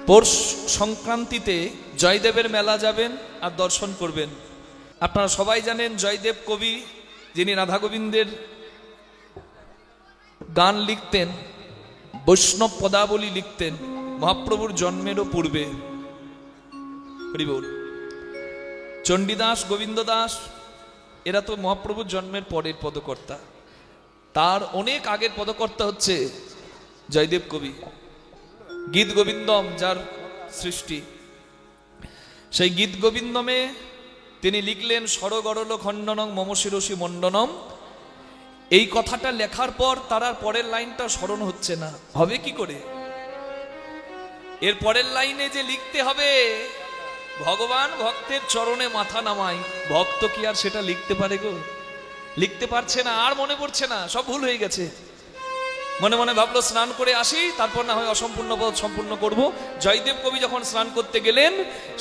পৌষ সংক্রান্তিতে জয়দেবের মেলা যাবেন আর দর্শন করবেন। আপনারা সবাই জানেন জয়দেব কবি, যিনি রাধা গোবিন্দের গান লিখতেন, বৈষ্ণব পদাবলী লিখতেন মহাপ্রভুর জন্মেরও পূর্বে। হরি বল। চণ্ডীদাস, গোবিন্দ দাস এরা তো মহাপ্রভুর জন্মের পরের পদকর্তা, তার অনেক আগের পদকর্তা হচ্ছে জয়দেব কবি। গীত গোবিন্দম যার সৃষ্টি, সেই গীত গোবিন্দমে তিনি লিখলেন সরগরল খণ্ডনং মম শিরসি মণ্ডনম। এই কথাটা লেখার পর তার আর পরের লাইনটা স্মরণ হচ্ছে না, হবে কি করে? এর পরের লাইনে যে লিখতে হবে ভগবান ভক্তের চরণে মাথা নামায়, ভক্ত কি আর সেটা লিখতে পারে গো? লিখতে পারছে না, আর মনে পড়ছে না, সব ভুল হয়ে গেছে। মনে মনে ভাবলো স্নান করে আসি, তারপর না হয় অসম্পূর্ণ পদ সম্পূর্ণ করব। জয়দেব কবি যখন স্নান করতে গেলেন,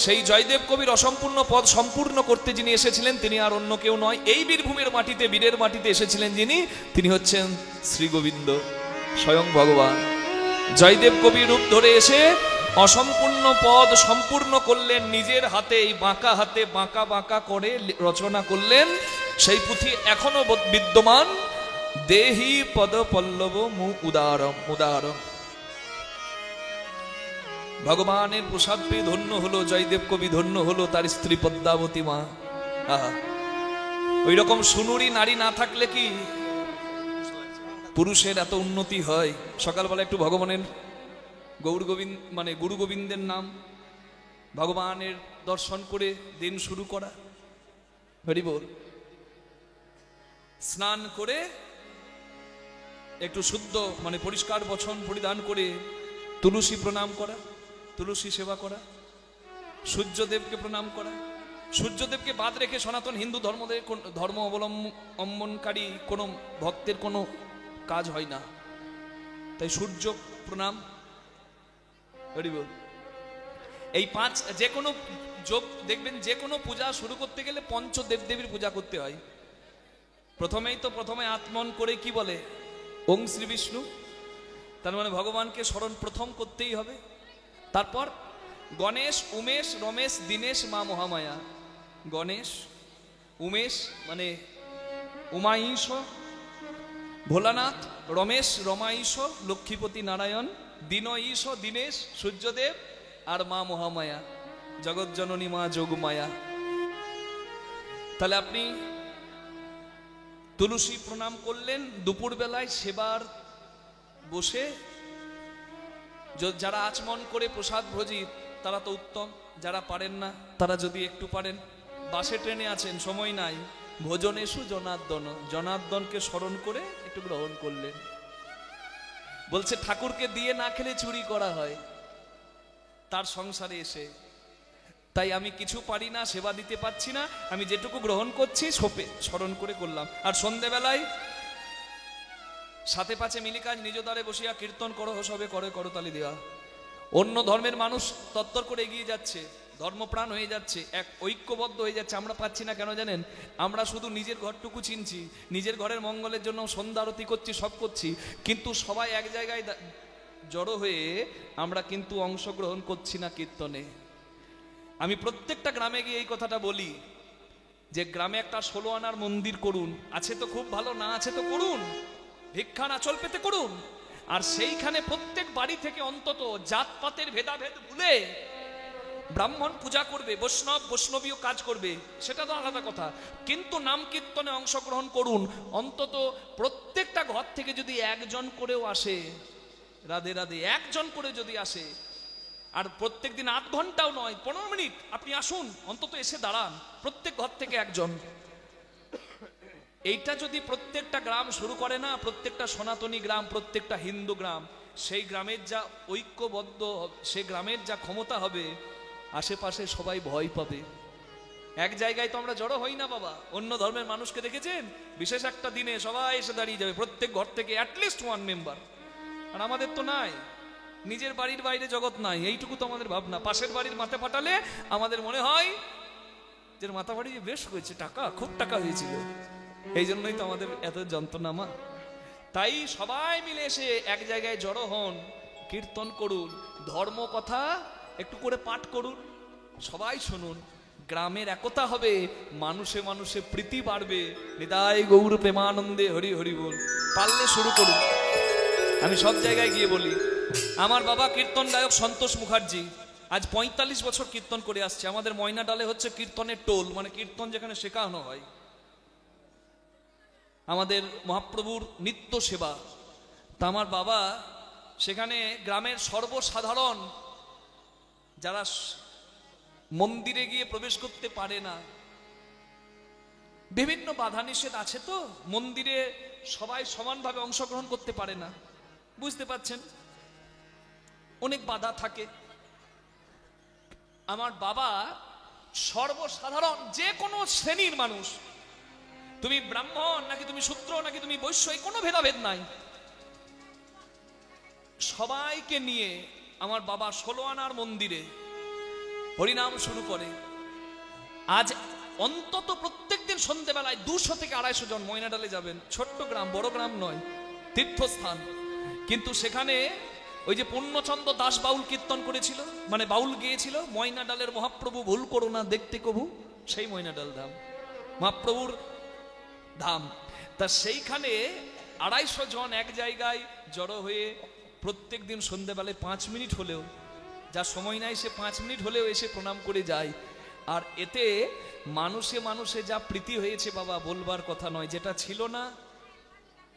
সেই জয়দেব কবির অসম্পূর্ণ পদ সম্পূর্ণ করতে যিনি এসেছিলেন তিনি আর অন্য কেউ নয়, এই বীরভূমের মাটিতে, বীরের মাটিতে এসেছিলেন যিনি, তিনি হচ্ছেন শ্রী গোবিন্দ, স্বয়ং ভগবান। জয়দেব কবি রূপ ধরে এসে অসম্পূর্ণ পদ সম্পূর্ণ করলেন, নিজের হাতে, এই বাঁকা হাতে বাঁকা বাঁকা করে রচনা করলেন। সেই পুঁথি এখনো বিদ্যমান। দেহি পদ পল্লব মু উদারম উদারম। ভগবানের প্রসাদ পেয়ে ধন্য হলো জয়দেব কবি, ধন্য হলো তার স্ত্রী পদ্মাবতী মা। ওই রকম সুনুরি নারী না থাকলে কি পুরুষের এত উন্নতি হয়? সকালবেলা একটু ভগবানের গৌর গোবিন্দ মানে গুরু গোবিন্দের নাম, ভগবানের দর্শন করে দিন শুরু করা। হরি বল। স্নান করে একটু শুদ্ধ মানে পরিষ্কার বচন পরিধান করে তুলসী প্রণাম করা, তুলসী সেবা করা, সূর্যদেবকে প্রণাম করা। সূর্যদেবকে বাদ রেখে সনাতন হিন্দু ধর্ম অবলম্বনকারী কোনো ভক্তের কোনো কাজ হয় না, তাই সূর্য প্রণাম। এই পাঁচ, যে কোনো যোগ দেখবেন, যে কোনো পূজা শুরু করতে গেলে পঞ্চ দেবদেবীর পূজা করতে হয়। প্রথমে আত্মন করে কি বলে ওং শ্রী বিষ্ণু, তার মানে ভগবানকে স্মরণ প্রথম করতেই হবে। তারপর গণেশ, উমেশ, রমেশ, দীনেশ, মা মহামায়া। গণেশ, উমেশ মানে উমাঈশ, ভোলানাথ, রমেশ রমাঈশ, লক্ষ্মীপতি নারায়ণ, দীনঈশ দীনেশ সূর্যদেব, আর মা মহামায়া জগৎজননী মা যোগমায়া। তাহলে আপনি তুলসী প্রণাম করলেন, দুপুর বেলায় সেবার বসে যারা আচমন করে প্রসাদ ভোজি তারা তো উত্তম, যারা পারেন না তারা যদি একটু পারেন, বাসে ট্রেনে আছেন সময় নাই, ভোজনেষু জনার্দন, জনার্দনকে স্মরণ করে একটু গ্রহণ করলেন। বলছে ঠাকুরকে দিয়ে না খেলে চুরি করা হয় তার সংসারে এসে, তাই আমি কিছু পারি না, সেবা দিতে পারছি না, আমি যেটুকু গ্রহণ করছি সোপে স্মরণ করে করলাম। আর সন্ধ্যেবেলায় সাথে পাছে মিলি কাজ, নিজ দ্বারে বসিয়া কীর্তন করো সবে করে করতালি দেওয়া। অন্য ধর্মের মানুষ তত্তর করে এগিয়ে যাচ্ছে, ধর্মপ্রাণ হয়ে যাচ্ছে, এক ঐক্যবদ্ধ হয়ে যাচ্ছে। আমরা পাচ্ছি না কেন জানেন? আমরা শুধু নিজের ঘরটুকু চিনছি, নিজের ঘরের মঙ্গলের জন্য সন্ধ্যা আরতি করছি, সব করছি, কিন্তু সবাই এক জায়গায় জড়ো হয়ে আমরা কিন্তু অংশগ্রহণ করছি না কীর্তনে। আমি প্রত্যেকটা গ্রামে গিয়ে এই কথাটা বলি যে গ্রামে একটা 16 আনার মন্দির করুন, আছে তো খুব ভালো, না আছে তো করুন, ভিক্ষা না চল পেতে করুন। আর সেইখানে প্রত্যেক বাড়ি থেকে অন্তত জাতপাতের ভেদাভেদ ভুলে ব্রাহ্মণ পূজা করবে, বৈষ্ণবীয় কাজ করবে, সেটা তো আলাদা কথা, কিন্তু নাম কীর্তনে অংশগ্রহণ করুন। অন্তত প্রত্যেকটা ঘর থেকে যদি একজন করেও আসে, রাধে রাধে, একজন করে যদি আসে, আর প্রত্যেক দিন 8 ঘন্টাও নয়, 15 মিনিট আপনি আসুন, অন্তত এসে দাঁড়ান, প্রত্যেক ঘর থেকে একজন। এইটা যদি প্রত্যেকটা গ্রাম শুরু করে না, প্রত্যেকটা সনাতনী গ্রাম, প্রত্যেকটা হিন্দু গ্রাম, সেই গ্রামের যা ঐক্যবদ্ধ, সেই গ্রামের যা ক্ষমতা হবে, আশেপাশে সবাই ভয় পাবে। এক জায়গায় তো আমরা জড়ো হই না বাবা। অন্য ধর্মের মানুষকে দেখেছেন, বিশেষ একটা দিনে সবাই এসে দাঁড়িয়ে যাবে, প্রত্যেক ঘর থেকে অ্যাটলিস্ট 1 মেম্বার। আর আমাদের তো নাই, নিজের বাড়ির বাইরে জগৎ নাই, এইটুকু তো আমাদের ভাবনা। পাশের বাড়ির মাথা ফাটালে আমাদের মনে হয় যে মাথা ফাটিয়ে বেশ হয়েছে, টাকা, খুব টাকা হয়েছিল, এই জন্যই তো আমাদের এত যন্ত্রণা। তাই সবাই মিলে এসে এক জায়গায় জড়ো হন, কীর্তন করুন, ধর্ম কথা একটু করে পাঠ করুন, সবাই শুনুন, গ্রামের একতা হবে, মানুষে মানুষে প্রীতি বাড়বে। নিতাই গৌর প্রেমানন্দে হরি হরি বল। পারলে শুরু করুন। আমি সব জায়গায় গিয়ে বলি, আমার বাবা কীর্তন গায়ক সন্তোষ মুখার্জি আজ ৪৫ বছর কীর্তন করে আসছে। আমাদের ময়নাডালে হচ্ছে কীর্তনের টোল, মানে কীর্তন যেখানে শেখানো হয়। আমাদের মহাপ্রভুর নিত্য সেবা। তা আমার বাবা সেখানে গ্রামের সর্বসাধারণ যারা মন্দিরে গিয়ে প্রবেশ করতে পারে না, বিভিন্ন বাধা নিষেধ আছে, তো মন্দিরে সবাই সমানভাবে অংশগ্রহণ করতে পারে না, বুঝতে পাচ্ছেন, অনেক বাধা থাকে। আমার বাবা সর্বসাধারণ যে কোনো শ্রেণীর মানুষ, তুমি ব্রাহ্মণ নাকি তুমি শূদ্র নাকি তুমি বৈশ্য, কোনো ভেদাভেদ নাই, সবাইকে নিয়ে আমার বাবা ১৬ আনার মন্দিরে হরিনাম শুরু করে। আজ অন্তত প্রত্যেকদিন সন্ধ্যেবেলায় ২০০ থেকে ২৫০ জন ময়নাডালে যাবেন। ছোট্ট গ্রাম, বড় গ্রাম নয়, তীর্থস্থান। কিন্তু সেখানে ওই যে পূর্ণচন্দ্র দাস বাউল কীর্তন করেছিল, মানে বাউল গিয়েছিল, ময়নাডালের মহাপ্রভু ভুল করো না দেখতে কবু, সেই ময়নাডাল ধাম মহাপ্রভুর ধাম। তা সেইখানে ২৫০ জন এক জায়গায় জড়ো হয়ে প্রত্যেক দিন সন্ধ্যেবেলায় ৫ মিনিট হলেও, যা সময় নাই সে ৫ মিনিট হলেও এসে প্রণাম করে যায়। আর এতে মানুষে মানুষে যা প্রীতি হয়েছে বাবা, বলবার কথা নয়। যেটা ছিল না,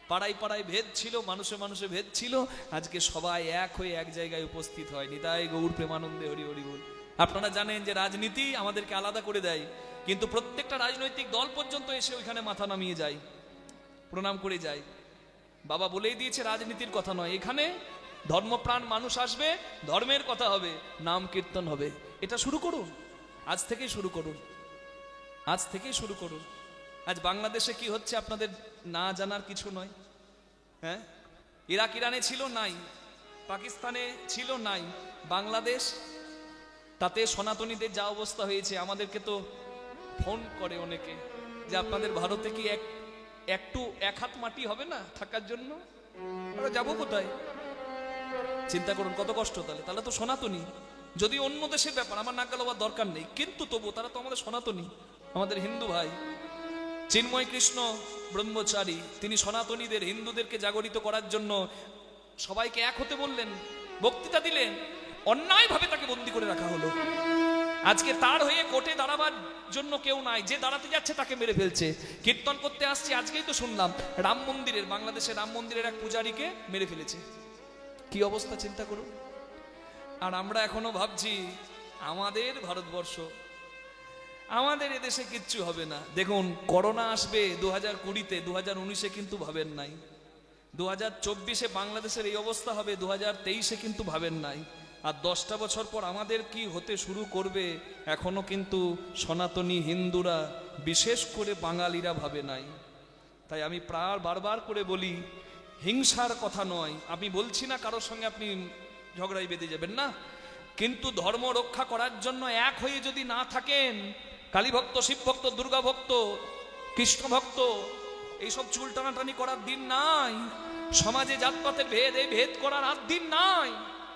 পাড়ায় পাড়ায় ভেদ ছিল, মানুষে মানুষে ভেদ ছিল, আজকে সবাই এক হয়ে এক জায়গায় উপস্থিত হয়। নিতাই গৌর প্রেমানন্দে হরি হরি বল। আপনারা জানেন যে রাজনীতি আমাদেরকে আলাদা করে দেয়, কিন্তু প্রত্যেকটা রাজনৈতিক দল পর্যন্ত এসে ওইখানে মাথা নামিয়ে যায়, প্রণাম করে যায়। বাবা বলেই দিয়েছে রাজনীতির কথা নয়, এখানে ধর্মপ্রাণ মানুষ আসবে, ধর্মের কথা হবে, নাম কীর্তন হবে। এটা শুরু করুন, আজ থেকেই শুরু করুন, আজ থেকেই শুরু করুন। আজ বাংলাদেশে কি হচ্ছে আপনাদের না জানার কিছু নয়। হ্যাঁ, ইরাক ইরানে ছিল নাই, পাকিস্তানে ছিল নাই, বাংলাদেশ, তাতে সনাতনীদের যা অবস্থা হয়েছে। আমাদেরকে তো ফোন করে অনেকে যে আপনাদের ভারতে কি একটু এক হাত মাটি হবে না থাকার জন্য, আমরা যাবো কোথায়? চিন্তা করুন কত কষ্ট। তাহলে তো সনাতনী। যদি অন্য দেশের ব্যাপার, আমার নাক গলাবার দরকার নেই, কিন্তু তবু তারা তো আমাদের সনাতনী, আমাদের হিন্দু ভাই। চিন্ময় কৃষ্ণ ব্রহ্মচারী, তিনি সনাতনীদের, হিন্দুদেরকে জাগরিত করার জন্য সবাইকে এক হতে বললেন, বক্তৃতা দিলেন, অন্যায়ভাবে তাকে বন্দী করে রাখা হলো। আজকে তার হয়ে কোর্টে দাঁড়াবার জন্য কেউ নাই, যে দাঁড়াতে যাচ্ছে তাকে মেরে ফেলছে। কীর্তন করতে আসছে, আজকেই তো শুনলাম রাম মন্দিরের, বাংলাদেশের রাম মন্দিরের এক পূজারীকে মেরে ফেলেছে। কি অবস্থা চিন্তা করুন। আর আমরা এখনো ভাবছি আমাদের ভারতবর্ষ, আমাদের এদেশে কিচ্ছু হবে না। দেখুন করোনা আসবে 2020-তে, 2019-এ কিন্তু ভাবেন নাই। 2024-এ বাংলাদেশের এই অবস্থা হবে, 2023-এ কিন্তু ভাবেন নাই। আর 10টা বছর পর আমাদের কি হতে শুরু করবে এখনো কিন্তু সনাতনী হিন্দুরা, বিশেষ করে বাঙালিরা ভাবে নাই। তাই আমি বারবার করে বলি, হিংসার কথা নয়। আমি বলছি না কারোর সঙ্গে আপনি ঝগড়াই বেঁধে যাবেন না, কিন্তু ধর্ম রক্ষা করার জন্য এক হয়ে যদি না থাকেন, কালী ভক্ত, শিব ভক্ত, দুর্গা ভক্ত, কৃষ্ণ ভক্ত, এইসব চুল টানাটানি করার দিন নাই। সমাজে জাতপাতের ভেদ, এই ভেদ করার আর দিন নাই।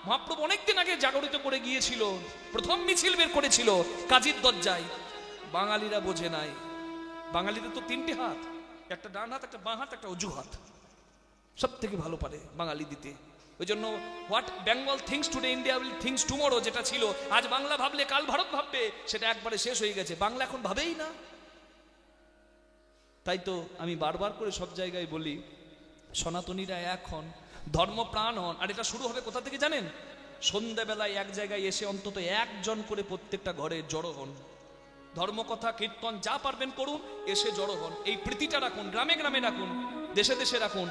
মহাপ্রভু অনেকদিন আগে জাগরিত করে গিয়েছিল, প্রথম মিছিল বের করেছিল কাজীর দরজায়। বাঙালিরা বোঝে নাই। বাঙালিদের তো 3টে হাত, একটা ডান হাত, একটা বাঁ হাত, একটা অজু হাত, সব থেকে ভালো পারে বাঙালি দিতে। ওই জন্য what Bengal things today, India will things tomorrow, যেটা ছিল আজ বাংলা ভাবলে কাল ভারত ভাববে, সেটা একবারে শেষ হয়ে গেছে। বাংলা এখন ভাবেই না। তাই তো আমি বারবার করে সব জায়গায় বলি, সনাতনীরা এখন ধর্মপ্রাণ হন। আর এটা শুরু হবে কোথা থেকে জানেন? সন্ধ্যাবেলায় এক জায়গায় এসে অন্তত একজন করে প্রত্যেকটা ঘরে জড়ো হন, ধর্মকথা কীর্তন যা পারবেন করুন, এসে জড়ো হন। এই প্রীতিটা রাখুন, গ্রামে গ্রামে রাখুন, দেশে দেশে রাখুন।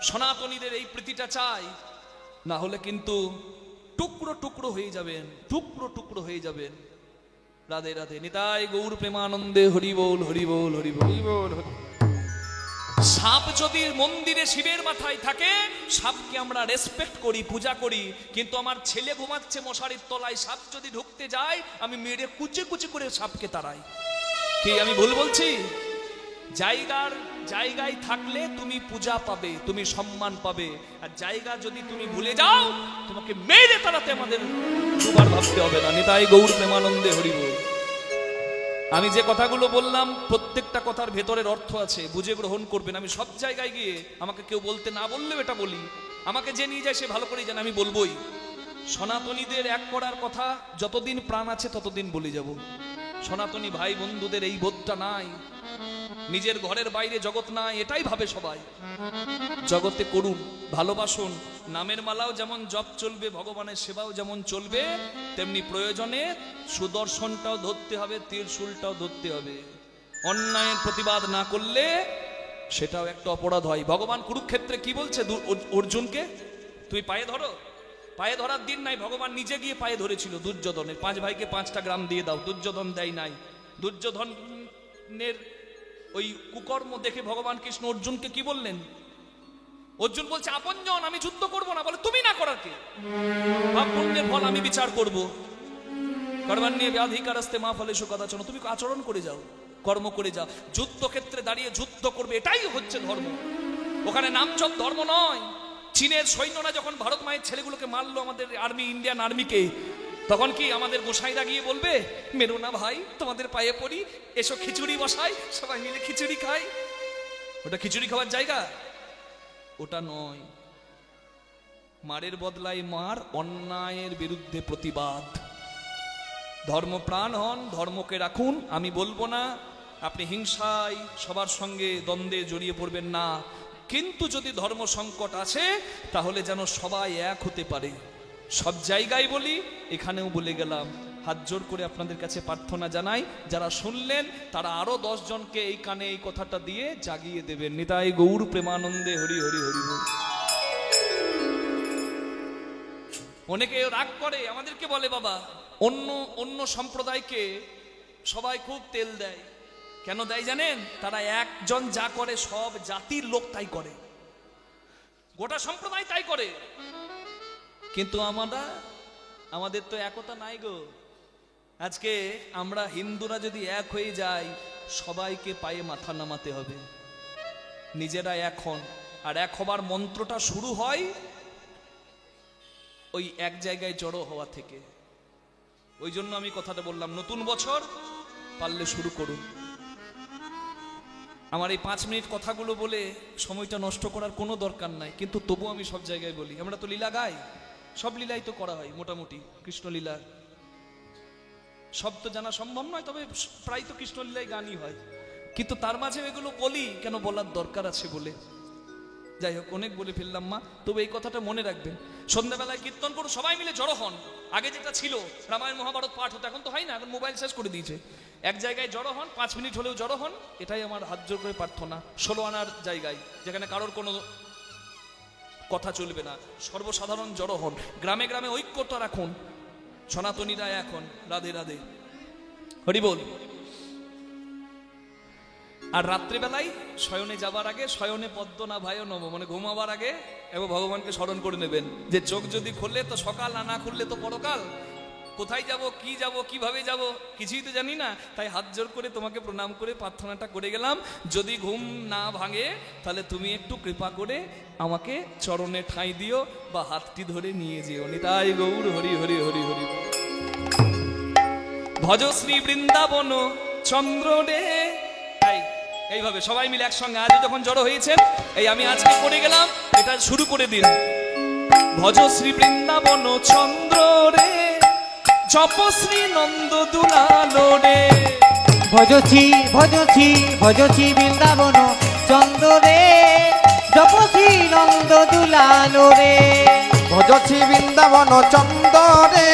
সনাতনীদের এই প্রীতিটা চাই, না হলে কিন্তু টুকরো টুকরো হয়ে যাবেন, টুকরো টুকরো হয়ে যাবেন। রাধে রাধে। নিতাই গৌর প্রেমানন্দে হরি বল হরি বল হরি বল। সাপ যদি মন্দিরে শিবের মাথায় থাকে, সাপকে আমরা রেসপেক্ট করি, পূজা করি, কিন্তু আমার ছেলে ঘুমাচ্ছে মশারির তলায়, সাপ যদি ঢুকতে যায় আমি মেরে কুচে কুচে করে সাপকে তাড়াই। কি আমি ভুল বলছি? জায়গায় থাকলে তুমি পূজা পাবে, তুমি সম্মান পাবে। আর জায়গা যদি তুমি ভুলে যাও, তোমাকে মেরে তাড়াতে আমাদের দুবার ভাবতে হবে না। নিতাই গৌর প্রেমানন্দে হরি বল। আমি যে কথাগুলো বললাম প্রত্যেকটা কথার ভেতরের অর্থ আছে, বুঝে গ্রহণ করবেন। আমি সব জায়গায় গিয়ে আমাকে কেউ বলতে না বললেও এটা বলি, আমাকে যে নিয়ে যায় সে ভালো করেই জানে, আমি বলবোই। সনাতনীদের এক করার কথা যতদিন প্রাণ আছে ততদিন বলে যাব। সনাতনী ভাই বন্ধুদের এই বোধটা নাই, নিজের ঘরের বাইরে জগৎ নাই এটাই ভাবে সবাই। জগতে করুন, ভালোবাসুন, নামের মালাও যেমন জপ চলবে, ভগবানের সেবাও যেমন চলবে, তেমনি প্রয়োজনে সুদর্শনটাও ধরতে হবে, ত্রিশূলটাও ধরতে হবে। অন্যায়ের প্রতিবাদ না করলে সেটাও একটা অপরাধ হয়। ভগবান কুরুক্ষেত্রে কি বলছে অর্জুনকে, তুই পায়ে ধরো। পায়ে ধরার দিন নাই, ভগবান নিজে গিয়ে পায়ে ধরেছিল দুর্যোধনের। 5 ভাইকে 5টা গ্রাম দিয়ে দাও, দুর্যোধন দেয় নাই। দুর্যোধনের ওই কুকর্ম দেখে ভগবান কৃষ্ণ অর্জুনকে কি বললেন? অর্জুন বলছে আপনজন, আমি যুদ্ধ করব না। বলে তুমি না করার কে? পাপ পুণ্যের ফল আমি বিচার করব। কর্মান্যে ব্যাধিকারস্তে মা ফলেষু কদাচন, তুমি আচরণ করে যাও, কর্ম করে যাও। যুদ্ধক্ষেত্রে দাঁড়িয়ে যুদ্ধ করবে, এটাই হচ্ছে ধর্ম। ওখানে নামজপ ধর্ম নয়। চীনের সৈন্যরা যখন ভারত মায়ের ছেলেগুলোকে মারলো, আমাদের আর্মি, ইন্ডিয়ান আর্মিকে, তখন কি আমাদের গোসাইরা গিয়ে বলবে মেরো না ভাই, তোমাদের পায়ে পড়ি, এসো খিচুড়ি বসাই, সবাই মিলে খিচুড়ি খাই? ওটা খিচুড়ি খাওয়ার জায়গা? ওটা নয়। মারের বদলায় মার, অন্যায়ের বিরুদ্ধে প্রতিবাদ। ধর্মপ্রাণ হন, ধর্মকে রাখুন। আমি বলবো না আপনি হিংসায় সবার সঙ্গে দ্বন্দ্বে জড়িয়ে পড়বেন না, কিন্তু যদি ধর্ম সংকট আছে তাহলে যেন সবাই এক হতে পারে। সব জায়গায় বলি, এখানেও বলে গেলাম। হাত জোর করে আপনাদের কাছে প্রার্থনা জানাই, যারা শুনলেন তারা আরো 10 জনকে এই কানে এই কথাটা দিয়ে জাগিয়ে দেবেন। নিতাই গৌর প্রেমানন্দে হরি হরি হরি বল। অনেকে রাগ করে, আমাদেরকে বলে বাবা অন্য সম্প্রদায়কে সবাই খুব তেল দেয়। কেন দেয় জানেন? তারা একজন যা করে সব জাতির লোক তাই করে, গোটা সম্প্রদায় তাই করে। কিন্তু আমাদের তো একতা নাই গো। আজকে আমরা হিন্দুরা যদি এক হয়ে যাই, সবাইকে পায়ে মাথা নামাতে হবে, নিজেরা এখন। আর এক হবার মন্ত্রটা শুরু হয় ওই এক জায়গায় জড়ো হওয়া থেকে। ওই জন্য আমি কথাটা বললাম, নতুন বছর পারলে শুরু করুন। আমার এই 5 মিনিট কথাগুলো বলে সময়টা নষ্ট করার কোনো দরকার নাই, কিন্তু তবু আমি সব জায়গায় বলি, আমরা তো লীলা গাই, সব লীলাই তো করা হয় মোটামুটি। কৃষ্ণলীলা সব তো জানা সম্ভব নয়, তবে প্রায় তো কৃষ্ণলীলায় গানই হয়। কিন্তু তার মাঝে এগুলো বলি কেন, বলার দরকার আছে বলে। যাই হোক, অনেক বলে ফেললাম মা, তবে এই কথাটা মনে রাখবেন। সন্ধ্যাবেলায় কীর্তন করুন, সবাই মিলে জড়ো হন। আগে যেটা ছিল রামায়ণ মহাভারত পাঠ হতো, এখন তো হয় না, এখন মোবাইল শেষ করে দিয়েছে। এক জায়গায় জড়ো হন, 5 মিনিট হলেও জড়ো হন, এটাই আমার হাত জোর করে প্রার্থনা। 16 আনার জায়গায়, যেখানে কারোর কোনো কথা চলবে না, সর্বসাধারণ জড়ো হন। গ্রামে গ্রামে ঐক্যতা রাখুন। সনাতনীরা এখন রাধে রাধে হরি বল। আর রাত্রিবেলায় শয়নে যাবার আগে শয়নে পদ্ম না ভাই নম, মানে ঘুমাবার আগে এবং ভগবানকে স্মরণ করে নেবেন যে চোখ যদি খুললে তো সকাল, আর না খুললে তো পরকাল। কোথায় যাব, কি যাব, কিভাবে যাব, কিছুই তো জানি না। তাই হাত জোর করে তোমাকে প্রণাম করে প্রার্থনাটা করে গেলাম। যদি ঘুম না ভাঙে তাহলে তুমি একটু কৃপা করে আমাকে চরণে ঠাঁই দিও বা হাতটি ধরে নিয়ে যেও। নিতাই গৌর হরি হরি হরি হরি। ভজ শ্রী বৃন্দাবন চন্দ্র রে। এইভাবে সবাই মিলে একসঙ্গে আজ যখন জড়ো হয়েছেন, এই আমি আজকে করে গেলাম, এটা শুরু করে দিন। ভজ শ্রী বৃন্দাবন চন্দ্র রে, জপ শ্রী নন্দ দুলালো রে। ভজছি ভজছি ভজছি বৃন্দাবন চন্দ্র রে, জপ শ্রী নন্দ দুলালো রে। ভজছি বৃন্দাবন চন্দ্র রে,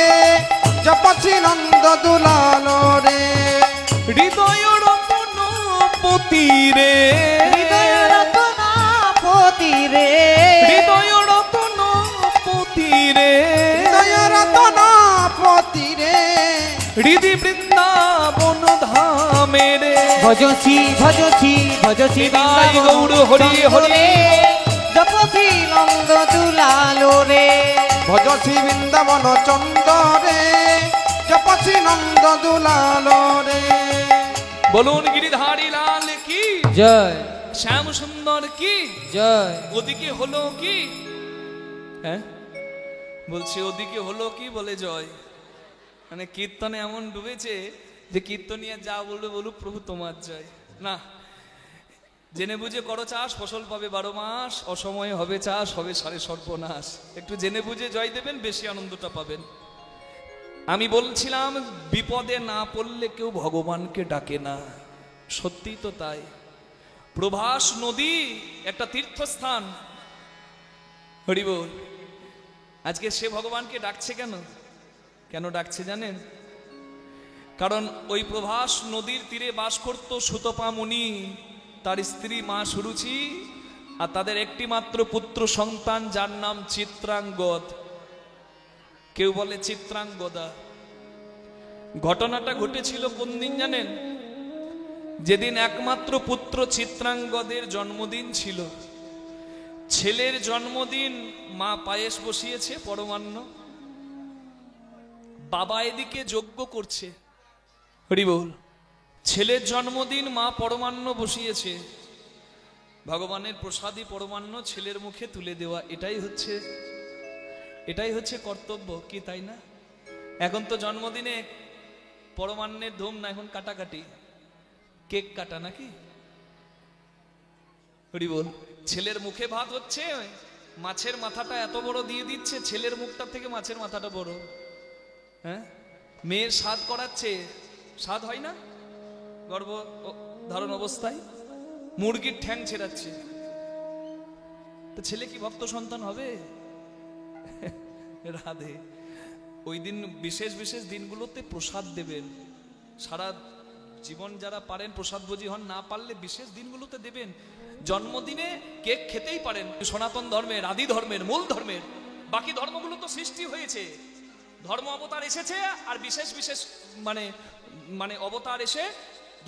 জপ শ্রী নন্দ দুলালো রে। হৃদয় রতন পতি রে, হৃদয় রতন পতি রে, হৃদয় রতন পতি রে, হৃদয় রতন পতি রে। হৃদি বৃন্দাবন ধামে রে। ভজছি ভজছি ভজছি নিতাই গৌর হরি হরি। জপ শ্রী নন্দ দুলালো রে। ভজছি বৃন্দাবন চন্দ্র রে, জপ শ্রী নন্দ দুলালো রে। বলুন গিরিধারী লাল কি জয় শ্যাম সুন্দর কি জয় ওদিকে হলো কি, হ্যাঁ বলছে ওদিকে হলো কি বলে জয়। মানে কীর্তনে এমন ডুবেছে যে কীর্তনিয়া যা বলবে বলুক প্রভু তোমার জয়। না, জেনে বুঝে করো চাষ, ফসল পাবে 12 মাস, অসময়ে হবে চাষ, হবে সারে সর্বনাশ। একটু জেনে বুঝে জয় দেবেন, বেশি আনন্দটা পাবেন। আমি বলছিলাম বিপদে না পড়লে কেউ ভগবানকে ডাকে না, সত্যি তো তাই। প্রভাস নদী একটা তীর্থস্থান, হরি বল। আজকে সে ভগবানকে ডাকছে কেন? কেন ডাকছে জানেন? কারণ ওই প্রভাস নদীর তীরে বাস করত সুতপা মুনি, তার স্ত্রী মা সুরুচি, আর তাদের একটি মাত্র পুত্র সন্তান যার নাম চিত্রাঙ্গদ, কেউ বলে চিত্রাঙ্গদা। ঘটনাটা ঘটেছিল কোন দিন জানেন? যেদিন একমাত্র পুত্র চিত্রাঙ্গদের জন্মদিন ছিল। ছেলের জন্মদিন, মা পায়েস বসিয়েছে পরমান্ন, বাবা এদিকে যজ্ঞ করছে, হরি বল। ছেলের জন্মদিন, মা পরমান্ন বসিয়েছে, ভগবানের প্রসাদী পরমান্ন ছেলের মুখে তুলে দেওয়া, এটাই হচ্ছে কর্তব্য, কি তাই না? এখন তো জন্মদিনে পরমান্নের ধুম না, এখন কাটাকাটি, কেক কাটা নাকি, হরি বল। ছেলের মুখে ভাত হচ্ছে, মাছের মাথাটা এত বড় দিয়ে দিচ্ছে, ছেলের মুখটা থেকে মাছের মাথাটা বড়। হ্যাঁ, মেয়ের স্বাদ করাচ্ছে, স্বাদ হয় না গর্ভ ধারণ অবস্থায়, মুরগির ঠ্যাং ছেড়াচ্ছে, তো ছেলে কি ভক্ত সন্তান হবে? রাধে। ওই দিন বিশেষ বিশেষ দিনগুলোতে প্রসাদ দেবেন, সারা জীবন যারা পারেন প্রসাদ ভোজী হন, না পারলে বিশেষ দিনগুলোতে দেবেন। জন্মদিনে কেক খেতেই পারেন, সনাতন ধর্মের, আদি ধর্মের, মূল ধর্মের। বাকি ধর্মগুলো তো সৃষ্টি হয়েছে, ধর্ম অবতার এসেছে, আর বিশেষ বিশেষ মানে অবতার এসে,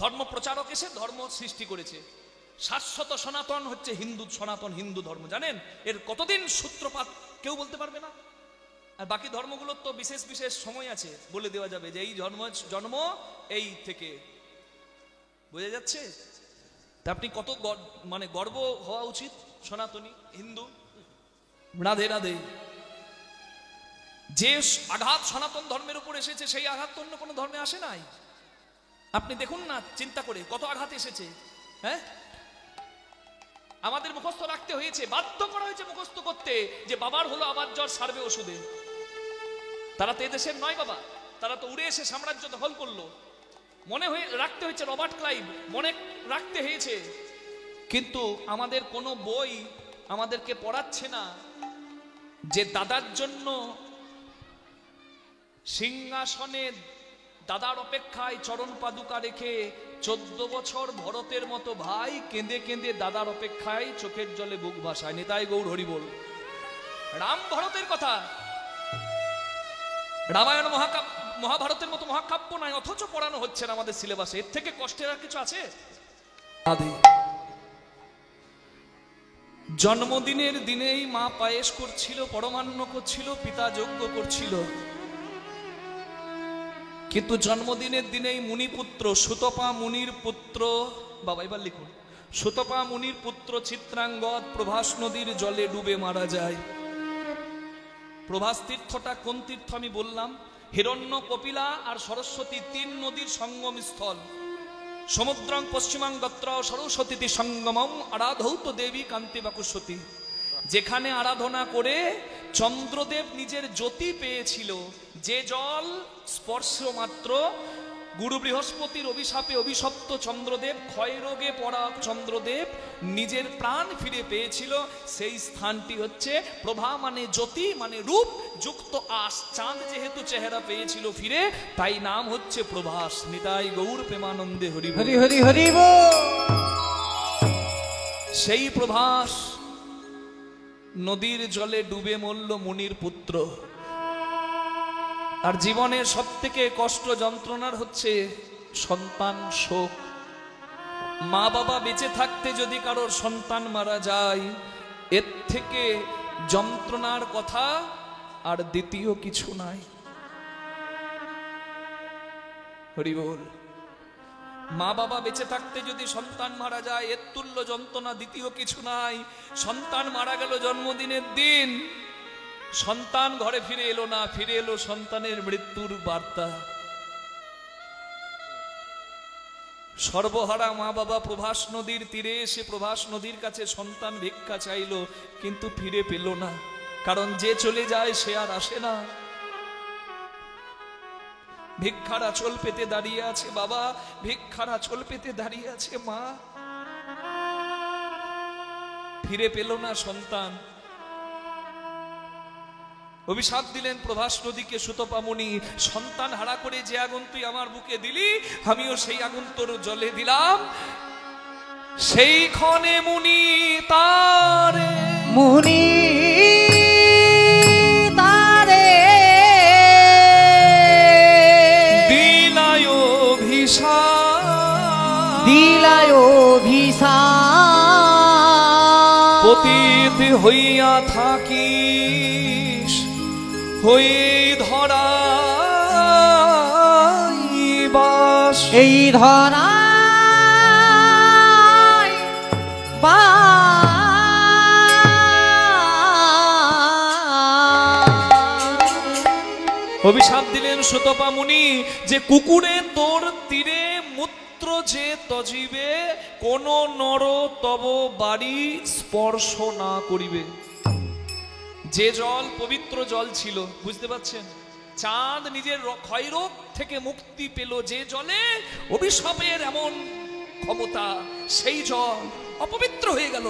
ধর্ম প্রচারক এসে ধর্ম সৃষ্টি করেছে। শাশ্বত সনাতন হচ্ছে হিন্দু, সনাতন হিন্দু ধর্ম, জানেন? এর কতদিন সূত্রপাত কেউ বলতে পারবে না। আর বাকি ধর্মগুলোর তো বিশেষ বিশেষ সময় আছে, বলে দেওয়া যাবে যে এই জন্ম এই থেকে, বোঝা যাচ্ছে? তা আপনি কত গর্ব হওয়া উচিত সনাতনী হিন্দু। রাধে রাধে। যে আঘাত সনাতন ধর্মের উপর এসেছে, সেই আঘাত অন্য কোনো ধর্মে আসে নাই। আপনি দেখুন না, চিন্তা করে কত আঘাত এসেছে। হ্যাঁ, আমাদের মুখস্থ রাখতে হয়েছে, বাধ্য করা হয়েছে মুখস্থ করতে, যে বাবার হলো আবার জ্বর, সারবে ওষুধে। তারা তো এদেশের নয় বাবা, তারা তো উড়ে এসে সাম্রাজ্য দখল করলো। মনে হয়ে রাখতে হয়েছে রবার্ট ক্লাইভ, মনে রাখতে হয়েছে, কিন্তু আমাদের কোনো বই আমাদেরকে পড়াচ্ছে না যে দাদার জন্য সিংহাসনে দাদার অপেক্ষায় চরণ পাদুকা রেখে 14 বছর ভরতের মতো ভাই কেঁদে কেঁদে দাদার অপেক্ষায় চোখের জলে বুক ভাসায়। নিতাই গৌর হরি বল। রাম ভরতের কথা, রামায়ণ মহাভারতের মতো মহাকাব্য নাই, অথচ পড়ানো হচ্ছে না আমাদের সিলেবাসে। এর থেকে কষ্টের আর কিছু আছে? জন্মদিনের দিনেই মা পায়েস করছিল, পরমান্ন করছিল, পিতা যজ্ঞ করছিল। কিন্তু জন্মদিনের দিনেই মুনিপুত্র সুতপা মুনির পুত্র, বাবা এবার লিখুন, সুতপা মুনির পুত্র চিত্রাঙ্গদ প্রভাস নদীর জলে ডুবে মারা যায়। প্রভাস তীর্থটা কোন তীর্থ আমি বললাম? হিরণ্য, কপিলা আর সরস্বতী 3 নদীর সঙ্গম স্থল। সমুদ্রং পশ্চিমাং গত্র সরস্বতী সঙ্গমম আরাধৌত দেবী কান্তি বাকুস্বতী। যেখানে আরাধনা করে চন্দ্রদেব নিজের জ্যোতি পেয়েছিল, যে জল স্পর্শ মাত্র গুরু বৃহস্পতির অভিশাপে অভিশপ্ত চন্দ্রদেব, ক্ষয়রোগে পড়া চন্দ্রদেব নিজের প্রাণ ফিরে পেয়েছিল, সেই স্থানটি হচ্ছে প্রভা মানে জ্যোতি মানে রূপ যুক্ত আস। চাঁদ যেহেতু চেহারা পেয়েছিল ফিরে, তাই নাম হচ্ছে প্রভাস। নিতাই গৌর প্রেমানন্দে হরি হরি হরি হরি বল। সেই প্রভাস নদীর জলে ডুবে মরল মুনির পুত্র। আর জীবনের সব থেকে কষ্ট যন্ত্রণার হচ্ছে সন্তান শোক। মা বাবা বেঁচে থাকতে যদি কারোর সন্তান মারা যায়, এর থেকে যন্ত্রণার কথা আর দ্বিতীয় কিছু নাই। হরি বল। মা বাবা বেঁচে থাকতে যদি সন্তান মারা যায়, এর তুল্য যন্ত্রণা দ্বিতীয় কিছু নাই। সন্তান মারা গেল জন্মদিনের দিন, সন্তান ঘরে ফিরে এলো না, ফিরে এলো সন্তানের মৃত্যুর বার্তা। সর্বহারা মা বাবা প্রভাস নদীর তীরে এসে প্রভাস নদীর কাছে সন্তান ভিক্ষা চাইল, কিন্তু ফিরে পেল না, কারণ যে চলে যায় সে আর আসে না। ভিক্ষার আঁচল পেতে দাঁড়িয়ে আছে বাবা, ভিক্ষার আঁচল পেতে দাঁড়িয়ে আছে মা, ফিরে পেল না সন্তান। অভিশাপ দিলেন প্রভাস নদীকে সুতপা মুনি, সন্তান হারা করে যে আগুন তুই আমার বুকে দিলি, আমিও সেই আগুন তোর জলে দিলাম। সেই ক্ষণে মুনি তারে মুনি তারে দিলায় অভিশাপ, দিলায় অভিশাপ। পতিত হইয়া থাকিস, হয়ে ধরাই বাস, এই ধরায় অভিশাপ দিলেন সুতপা মুনি যে কুকুরে তোর তীরে মূত্র যে তজিবে, কোন নর তব বাড়ি স্পর্শ না করিবে। যে জল পবিত্র জল ছিল, বুঝতে পারছেন, চাঁদ নিজের ক্ষয়রোগ থেকে মুক্তি পেল যে জলে, অভিশাপের এমন ক্ষমতা, সেই জল অপবিত্র হয়ে গেল।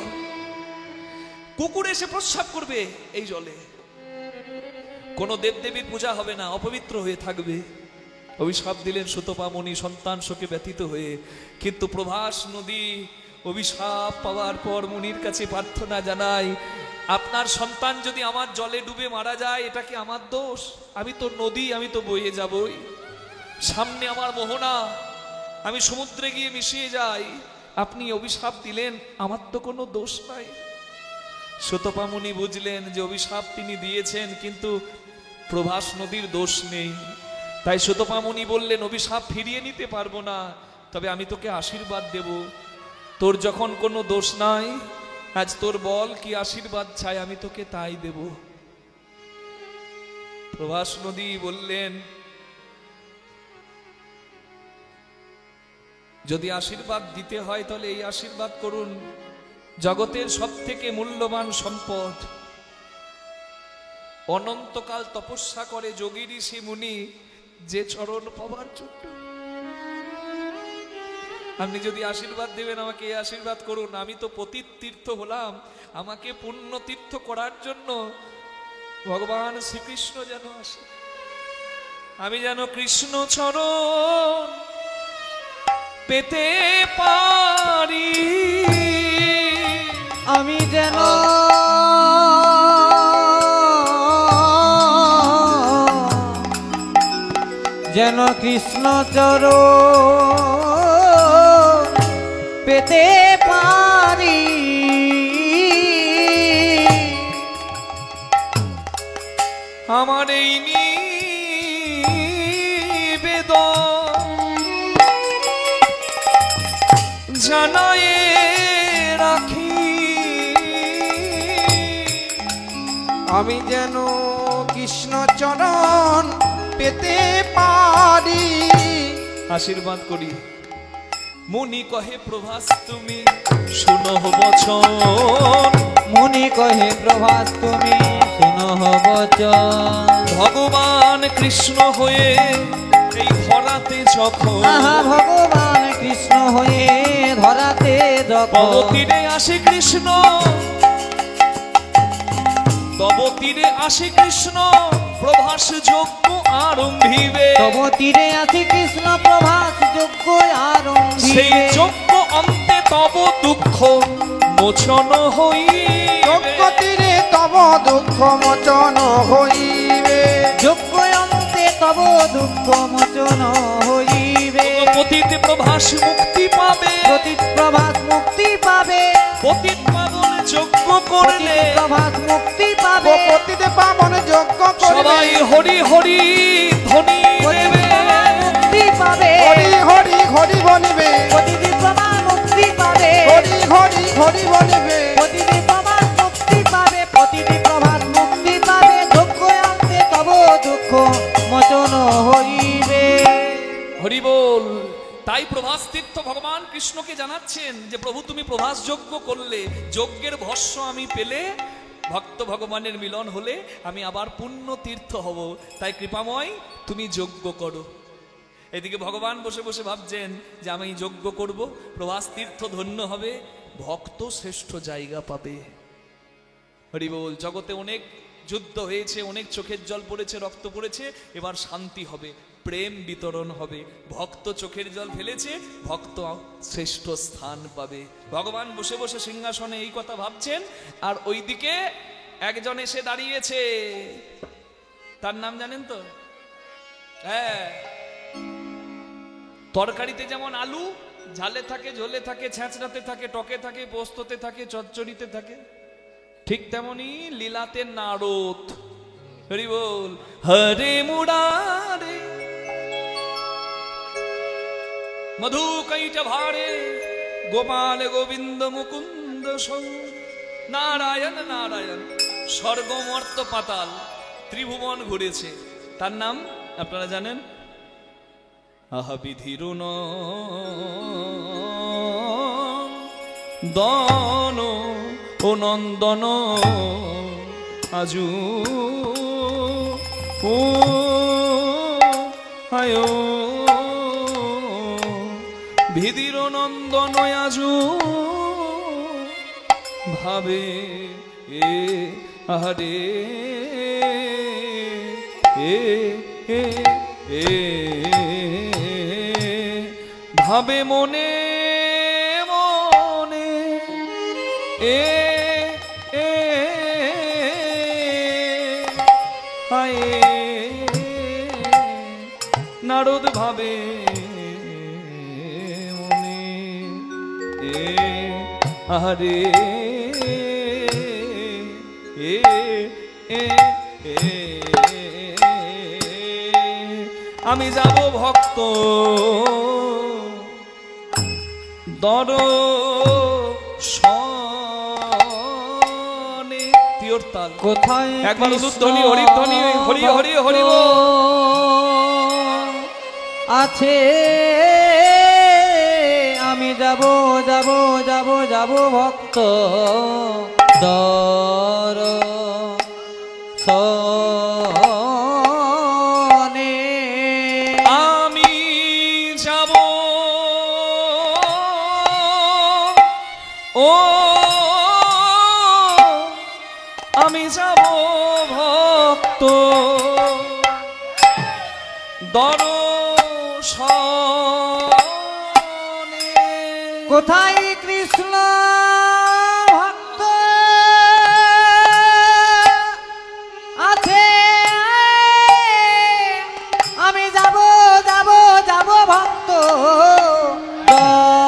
কুকুর এসে প্রস্রাব করবে এই জলে, কোনো দেবদেবীর পূজা হবে না, অপবিত্র হয়ে থাকবে। অভিশাপ দিলেন সুতপা মুনি সন্তান শোকে ব্যথিত হয়ে। কিন্তু প্রভাস নদী অভিশাপ পাওয়ার পর মুনির কাছে প্রার্থনা জানায়, আপনার সন্তান যদি আমার জলে ডুবে মারা যায়, এটা কি আমার দোষ? আমি তো নদী, আমি তো বয়ে যাবই, সামনে আমার মোহনা, আমি সমুদ্রে গিয়ে মিশিয়ে যাই, আপনি অভিশাপ দিলেন, আমার তো কোনো দোষ নাই। সুতপা মুনি বুঝলেন যে অভিশাপ তিনি দিয়েছেন, কিন্তু প্রভাস নদীর দোষ নেই। তাই সুতপা মুনি বললেন, অভিশাপ ফিরিয়ে নিতে পারবো না, তবে আমি তোকে আশীর্বাদ দেব। তোর যখন কোনো দোষ নাই, আজ তোর বল কি আশীর্বাদ চাই, আমি তোকে তাই দেব। প্রভাস নদী বললেন, যদি আশীর্বাদ দিতে হয় তাহলে এই আশীর্বাদ করুন, জগতের সব থেকে মূল্যবান সম্পদ, অনন্তকাল তপস্যা করে যোগী ঋষি মুনি যে চরণ পাবার জন্য, আপনি যদি আশীর্বাদ দেবেন আমাকে এই আশীর্বাদ করুন, আমি তো পতিত তীর্থ হলাম, আমাকে পুণ্য তীর্থ করার জন্য ভগবান শ্রীকৃষ্ণ যেন আসে, আমি যেন কৃষ্ণ চরণ পেতে পারি, আমি যেন যেন কৃষ্ণ চরণ পেতে পারি। আমার এই নিবেদন জানায় রাখি, আমি যেন কৃষ্ণ চরণ পেতে পারি। আশীর্বাদ করি। মুনি কহে প্রভাস তুমি শুনো বচন, মুনি কহে প্রভাস তুমি শুনো বচন, ভগবান কৃষ্ণ হয়ে এই ধরাতে যখন, ভগবান কৃষ্ণ হয়ে ধরাতে যখন, তব তীরে আসে কৃষ্ণ, তব তীরে আসে কৃষ্ণ প্রভাস যজ্ঞ আরম্ভিবে, তব তীরে আসে কৃষ্ণ প্রভাস যজ্ঞ আরম্ভিবে, সেই যজ্ঞ অন্তে তব দুঃখ মোচন হইবে, যজ্ঞ তীরে তব দুঃখ মোচন হইবে, যজ্ঞ অন্তে তব দুঃখ মোচন হইবে, পতিত প্রভাস মুক্তি পাবে, পতিত প্রভাস মুক্তি পাবে, পতিত পাবন যজ্ঞ করলে প্রভাস মুক্তি পাবে, পতিতে পাবন যজ্ঞ করলে সবাই হরি হরি ধ্বনি দেবে, মুক্তি পাবে, হরি হরি হরি বলিবে, তাই প্রভাস তীর্থ ভগবান কৃষ্ণকে জানাচ্ছেন যে প্রভু তুমি প্রভাস যজ্ঞ করলে, যজ্ঞের ভস্য আমি পেলে, ভক্ত ভগবানের মিলন হলে আমি আবার পুণ্য তীর্থ হব, তাই কৃপাময় তুমি যজ্ঞ করো। এদিকে ভগবান বসে বসে ভাবছেন যে আমি যজ্ঞ করব, প্রভাস তীর্থ ধন্য হবে, ভক্ত শ্রেষ্ঠ জায়গা পাবে। হরি বল। জগতে অনেক যুদ্ধ হয়েছে, অনেক চোখের জল পড়েছে, রক্ত পড়েছে, এবার শান্তি হবে, প্রেম বিতরণ হবে। ভক্ত চোখের জল ফেলেছে, ভক্ত শ্রেষ্ঠ স্থান পাবে। ভগবান বসে বসে সিংহাসনে এই কথা ভাবছেন, আর ওইদিকে একজন এসে দাঁড়িয়েছে। তার নাম জানেন তো? হ্যাঁ, তরকারিতে যেমন আলু ঝালে থাকে, ঝোলে থাকে, ছেঁচড়াতে থাকে, টকে থাকে, পোস্ততে থাকে, চচ্চড়িতে থাকে, ঠিক তেমনি লীলাতে নারদ। হরি বল। হরে মুরারে মধু কৈট ভারে গোপাল গোবিন্দ মুকুন্দ সৌ নারায়ণ নারায়ণ। স্বর্গ মর্ত পাতাল ত্রিভুবন ঘুরেছে, তার নাম আপনারা জানেন? আহা বিধির দন ও নন্দন আজু ও আয় ভিদির নন্দন আজু ভাবে এ আহারে এ এ এ ভাবে মনে মনে এ এ আয়ে নারদ ভাবে মনে এ আহারে এ এ এ আমি যাব ভক্ত দর্শনে। তিওর তাল কোথায় একবার উলুধ্বনি হরিধ্বনি হরি হরি হরি আছে, আমি যাব যাব যাব যাব ভক্ত দর্শনে। আমি যাব ও আমি যাব ভক্ত দর্শনে। কোথায় কৃষ্ণ ভক্ত আছে, আমি যাব যাব যাব ভক্ত দর্শনে।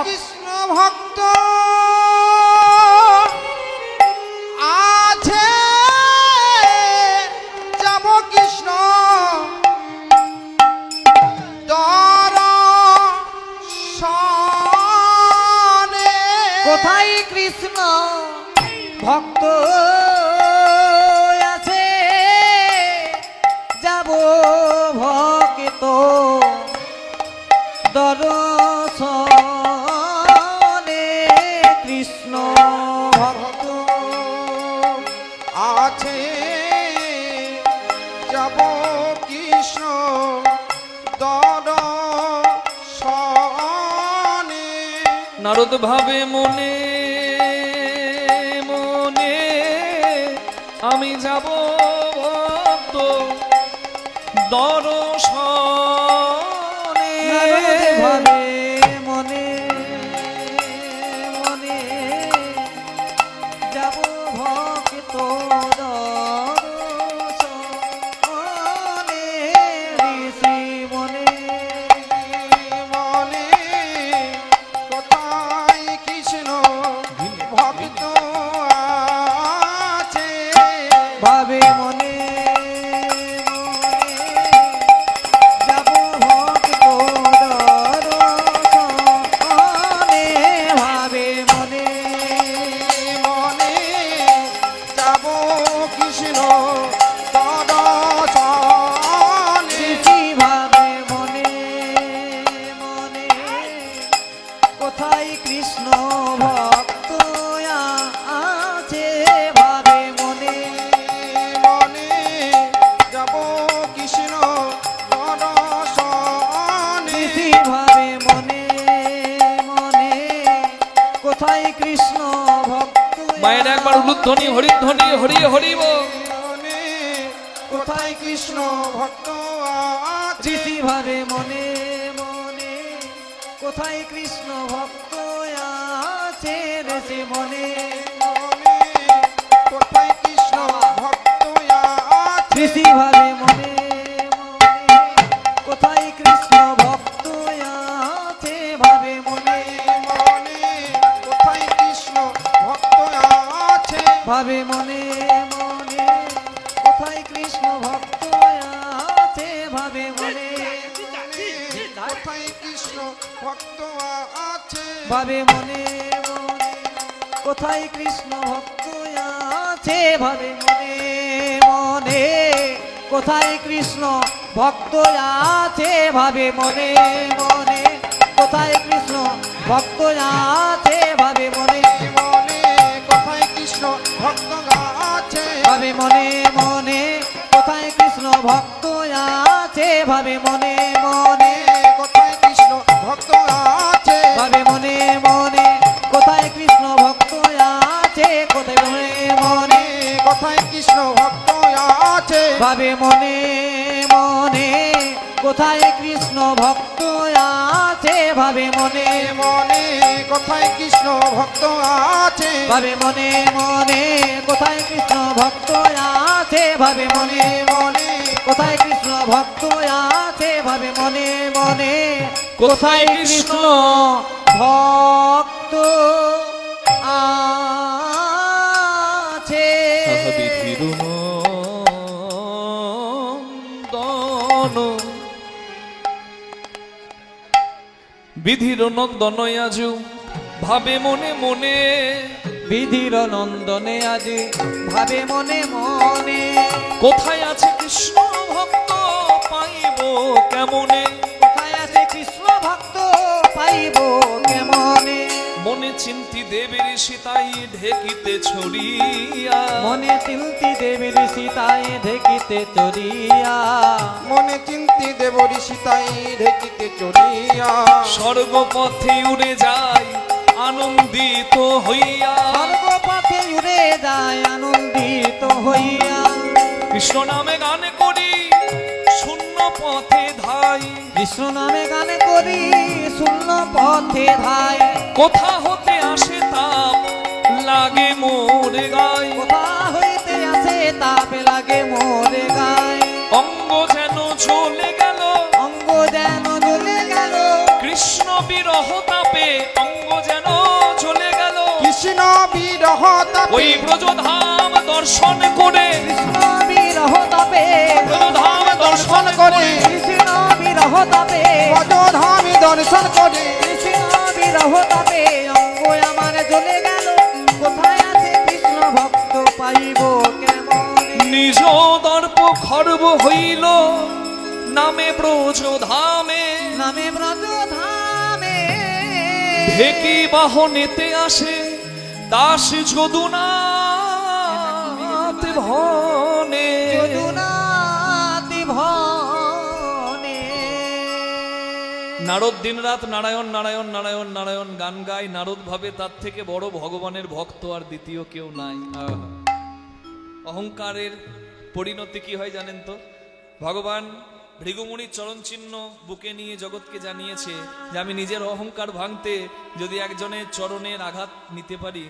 কৃষ্ণ ভক্ত আছে, যাব কৃষ্ণ দর্শনে। কোথায় কৃষ্ণ ভক্ত আছে, যাব ভক্ত দর্শনে। কৃষ্ণ ভক্ত আছে, যাব কৃষ্ণ দর্শনে। নারদ ভাবে মনে মনে আমি যাব ভক্ত দর্শনে। নারদ ভাবে মনে মনে যাব ভক্ত দর্শনে। ঋষি মনে মনে কোথায় কৃষ্ণ ভক্ত আছে, ভাবে মনে যাব ভক্ত দর্শনে। ভাবে মনে মনে যাব একবার উলুধ্বনি হরিধ্বনি হরি হরিব। মনে কোথায় কৃষ্ণ ভক্ত আছে ঋষি ভাবে মনে মনে কোথায় কৃষ্ণ ভক্ত আছে ঋষি মনে মনে কোথায় কৃষ্ণ ভক্ত আছে ঋষি ভাবে মনে মনে কোথায় কৃষ্ণ ভক্ত আছে ভাবে মনে মনে কোথায় কৃষ্ণ ভক্ত আছে ভাবে মনে মনে কোথায় কৃষ্ণ ভক্ত আছে ভাবে মনে কোথায় কৃষ্ণ ভক্ত আছে ভাবে মনে মনে কোথায় কৃষ্ণ ভক্ত আছে ভাবে মনে মনে কোথায় কৃষ্ণ ভক্ত আছে ভাবে মনে মনে কোথায় কৃষ্ণ ভক্ত আছে ভাবে মনে মনে কোথায় কৃষ্ণ ভক্ত আছে ভাবে মনে মনে কোথায় কৃষ্ণ ভক্ত আছে ভাবে মনে মনে কোথায় কৃষ্ণ ভক্ত আছে ভাবে মনে মনে কোথায় কৃষ্ণ ভক্ত আছে কোথায় মনে মনে কোথায় কৃষ্ণ ভক্ত আছে ভাবে মনে মনে কোথায় কৃষ্ণ ভক্ত আছে ভাবে মনে মনে কোথায় কৃষ্ণ ভক্ত আছে ভাবে মনে মনে কোথায় কৃষ্ণ ভক্ত আছে ভাবে মনে মনে কোথায় কৃষ্ণ ভক্ত আছে ভাবে মনে মনে কোথায় কৃষ্ণ ভক্ত আছে বিধির নন্দন আজু ভাবে মনে মনে বিধির নন্দনে আজি ভাবে মনে মনে কোথায় আছে কৃষ্ণ ভক্ত পাইব কেমনে কোথায় আছে কৃষ্ণ ভক্ত পাইব কেমনে মনে চিন্তি দেবের সীতাই ঢেকিতে ছড়িয়া মনে চিন্তি দেবীর সীতায় ঢেকিতে চড়িয়া মনে চিন্তি দেব ঋষিতাই ঢেকিতে চড়িয়া স্বর্গপথে উড়ে যায় আনন্দিত হইয়া স্বর্গপথে উড়ে যায় আনন্দিত হইয়া কৃষ্ণ নামে গান করি শূন্য পথে ধাই কৃষ্ণ নামে গান করি শূন্য পথে ধায় কোথা হতে আসে তাপ লাগে মোরে গায় কোথা হইতে আসে তাপ লাগে মোরে গায় অঙ্গ যেন চলে গেল অঙ্গ যেন জ্বলে গেল কৃষ্ণ বিরহ তাপে অঙ্গ যেন চলে গেল কৃষ্ণ বিরহ তাপে ওই ব্রজধাম দর্শন করে কৃষ্ণ বিরহ তাপে ব্রজধাম দর্শন করে কৃষ্ণ বিরহ তাপে অযোধামে দর্শন করে কৃষ্ণ বিরহ তাপে অঙ্গ আমার জ্বলে গেল কোথায় আছে কৃষ্ণ ভক্ত পাইব কেমন নিজ দর্প খর্ব হইল নামে ব্রজধামে নামে ব্রজ ধামে ঢেকি বাহনেতে আসে দাস যদুনাথ ভনে যদুনাথি ভনে নারদ দিন রাত নারায়ণ নারায়ণ নারায়ণ নারায়ণ গান গায়। নারদ ভাবে তার থেকে বড় ভগবানের ভক্ত আর দ্বিতীয় কেউ নাই। অহংকারের পরিণতি কি হয় জানেন তো? ভগবান ভৃগুমুনির চরণ চিহ্ন বুকে নিয়ে জগৎকে জানিয়েছে যে আমি নিজের অহংকার ভাঙতে যদি একজনের চরণের আঘাত নিতে পারি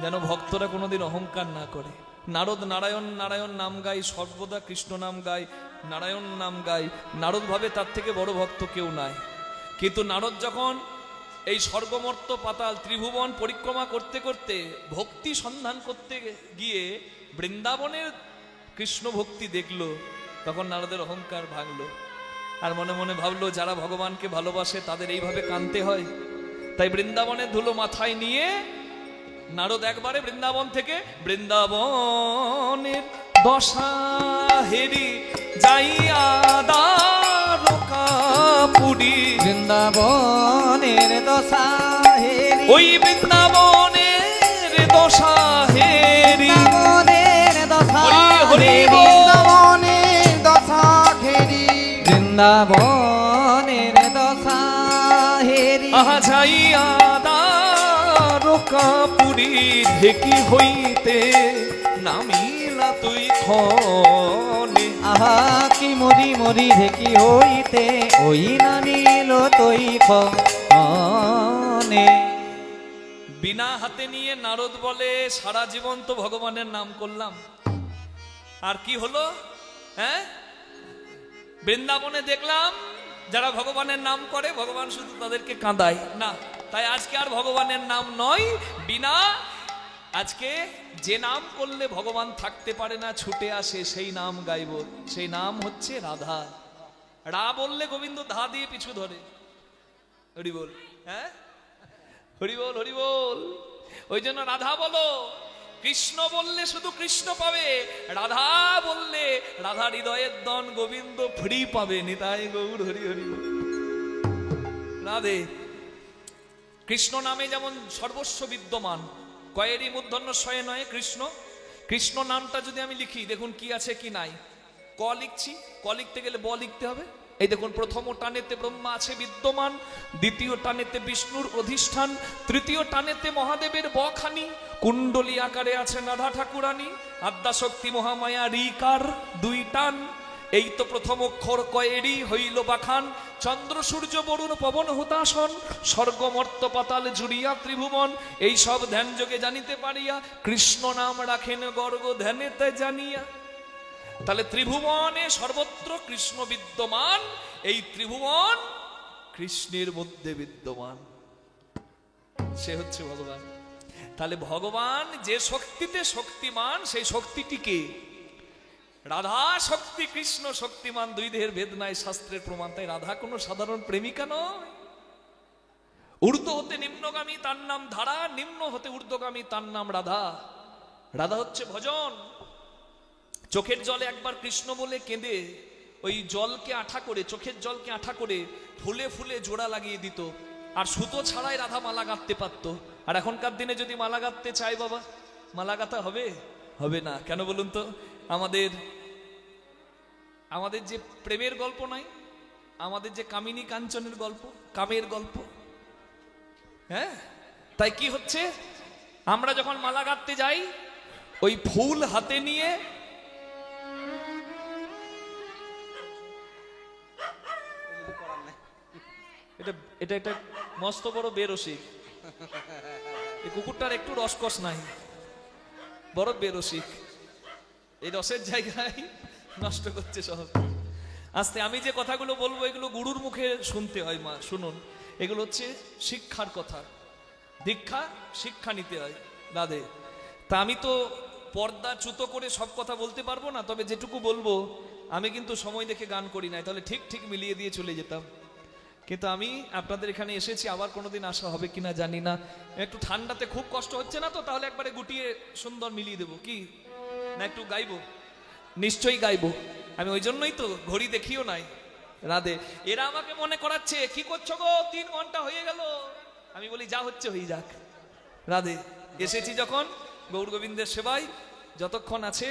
যেন ভক্তরা কোনোদিন অহংকার না করে। নারদ নারায়ণ নারায়ণ নাম গায়, সর্বদা কৃষ্ণ নাম গায়, নারায়ণ নাম গায়। নারদ ভাবে তার থেকে বড় ভক্ত কেউ নাই। কিন্তু নারদ যখন এই স্বর্গমর্ত পাতাল ত্রিভুবন পরিক্রমা করতে করতে ভক্তি সন্ধান করতে গিয়ে বৃন্দাবনের কৃষ্ণ ভক্তি দেখলো, তখন নারদের অহংকার ভাঙলো আর মনে মনে ভাবলো যারা ভগবানকে ভালোবাসে তাদের এইভাবে কাঁদতে হয়। তাই বৃন্দাবনের ধুলো মাথায় নিয়ে নারদ একবারে বৃন্দাবন থেকে বৃন্দাবনের দশা হেরি যাইয়া দ্বারকাপুরী বৃন্দাবনের দশা হেরি ওই বৃন্দাবনের দশা হেরি বৃন্দাবনের দশা হরি হরি হেরি বৃন্দাবনের দশা ঘেরি বৃন্দাবনের দশা হেরি আহা যাইয়া দ্বারকাপুরী ঢেকি হইতে নামিলা তুই ক্ষণে। আহা কি মরি মরি ঢেকি হইতে ওই নামিল তৈ ক্ষণে। বিনা হাতে নিয়ে নারদ বলে সারা জীবন তো ভগবানের নাম করলাম, আর কি হলো? হ্যাঁ, বৃন্দাবনে দেখলাম যারা ভগবানের নাম করে ভগবান শুধু তাদেরকে কাঁদায় না। তাই আজকে আর ভগবানের নাম নয়, বিনা আজকে যে নাম করলে ভগবান থাকতে পারে না, ছুটে আসে, সেই নাম গাইব। সেই নাম হচ্ছে রাধা। রা বললে গোবিন্দ ধা দিয়ে পিছু ধরে। হরি বল, হ্যাঁ হরি বল, হরি বল। ওই জন্য রাধা বলো। কৃষ্ণ বললে শুধু কৃষ্ণ পাবে, রাধা বললে রাধা হৃদয়ের দন গোবিন্দ ফ্রি পাবে। নিতাই গৌর হরি হরি বল। রাধে। কৃষ্ণ নামে যেমন সর্বস্ব বিদ্যমান, কয়েরই মূর্ধন্য শয়ে নয় কৃষ্ণ। কৃষ্ণ নামটা যদি আমি লিখি, দেখুন কি আছে কি নাই। ক লিখছি, ক লিখতে গেলে ব লিখতে হবে। এই দেখুন, প্রথম টানেতে ব্রহ্মা আছে বিদ্যমান, দ্বিতীয় টানেতে বিষ্ণুর অধিষ্ঠান, তৃতীয় টানেতে মহাদেবের বখানি, কুণ্ডলী আকারে আছে রাধা ঠাকুরানী, আদ্যাশক্তি মহামায়া রিকার দুই টান। এই তো প্রথম অক্ষর কয়েরই হইল বাখান। চন্দ্র সূর্য বরুণ পবন হুতাসন, স্বর্গ মর্ত পাতাল জুড়িয়া ত্রিভুবন। এই সব ধ্যান যোগে জানিতে পারিয়া, কৃষ্ণ নাম রাখেন গর্গ ধ্যানেতে জানিয়া। তাহলে ত্রিভুবনে সর্বত্র কৃষ্ণ বিদ্যমান। এই ত্রিভুবন কৃষ্ণের মধ্যে বিদ্যমান, সে হচ্ছে ভগবান। তাহলে ভগবান যে শক্তিতে শক্তিমান, সেই শক্তিটিকে রাধা শক্তি, কৃষ্ণ শক্তিমান, দুই দেহের ভেদ নাই, শাস্ত্রের প্রমাণ। তাই রাধা কোনো সাধারণ প্রেমিকা নয়। ঊর্ধ্ব হতে নিম্নগামী তার নাম ধারা, নিম্ন হতে ঊর্ধ্বগামী তার নাম রাধা। রাধা হচ্ছে ভজন। চোখের জলে একবার কৃষ্ণ বলে কেঁদে ওই জলকে আঠা করে, চোখের জলকে আঠা করে ফুলে ফুলে জোড়া লাগিয়ে দিত, আর সুতো ছাড়াই রাধা মালা গাঁথতে পারতো। আর এখনকার দিনে যদি মালা গাঁথতে চাই বাবা, মালা গাঁথা হবে? হবে না। কেন বলুন তো? আমাদের যে প্রেমের গল্প নাই, আমাদের যে কামিনী কাঞ্চনের গল্প, কামের গল্প, হ্যাঁ, তাই কি হচ্ছে, আমরা যখন মালা গাঁথতে যাই ওই ফুল হাতে নিয়ে এটা একটা মস্ত বড় বেরসিক। এই কুকুরটার একটু রসকস নাই, বড় বেরসিক। এই রসের জায়গায় নষ্ট করছে সব। আস্তে আমি যে কথাগুলো বলবো এগুলো গুরুর মুখে শুনতে হয়। মা শুনুন, এগুলো হচ্ছে শিক্ষার কথা। দীক্ষা শিক্ষা নিতে হয়। রাধে। তা আমি তো পর্দা চ্যুত করে সব কথা বলতে পারবো না, তবে যেটুকু বলবো, আমি কিন্তু সময় দেখে গান করি নাই, তাহলে ঠিক ঠিক মিলিয়ে দিয়ে চলে যেতাম। কিন্তু আমি আপনাদের এখানে এসেছি, আবার কোনোদিন আসা হবে কিনা জানি না। একটু ঠান্ডাতে খুব কষ্ট হচ্ছে না তো? তাহলে একবারে গুটিয়ে সুন্দর মিলিয়ে দেবো কি না? একটু গাইবো, নিশ্চয়ই গাইবো। আমি ওই জন্যই তো ঘড়ি দেখিও নাই। রাধে। এরা আমাকে মনে করাচ্ছে, কি করছো গো, 3 ঘন্টা হয়ে গেল। আমি বলি যা হচ্ছে হয়ে যাক। রাধে। এসেছি যখন গৌর গোবিন্দের সেবায় যতক্ষণ আছে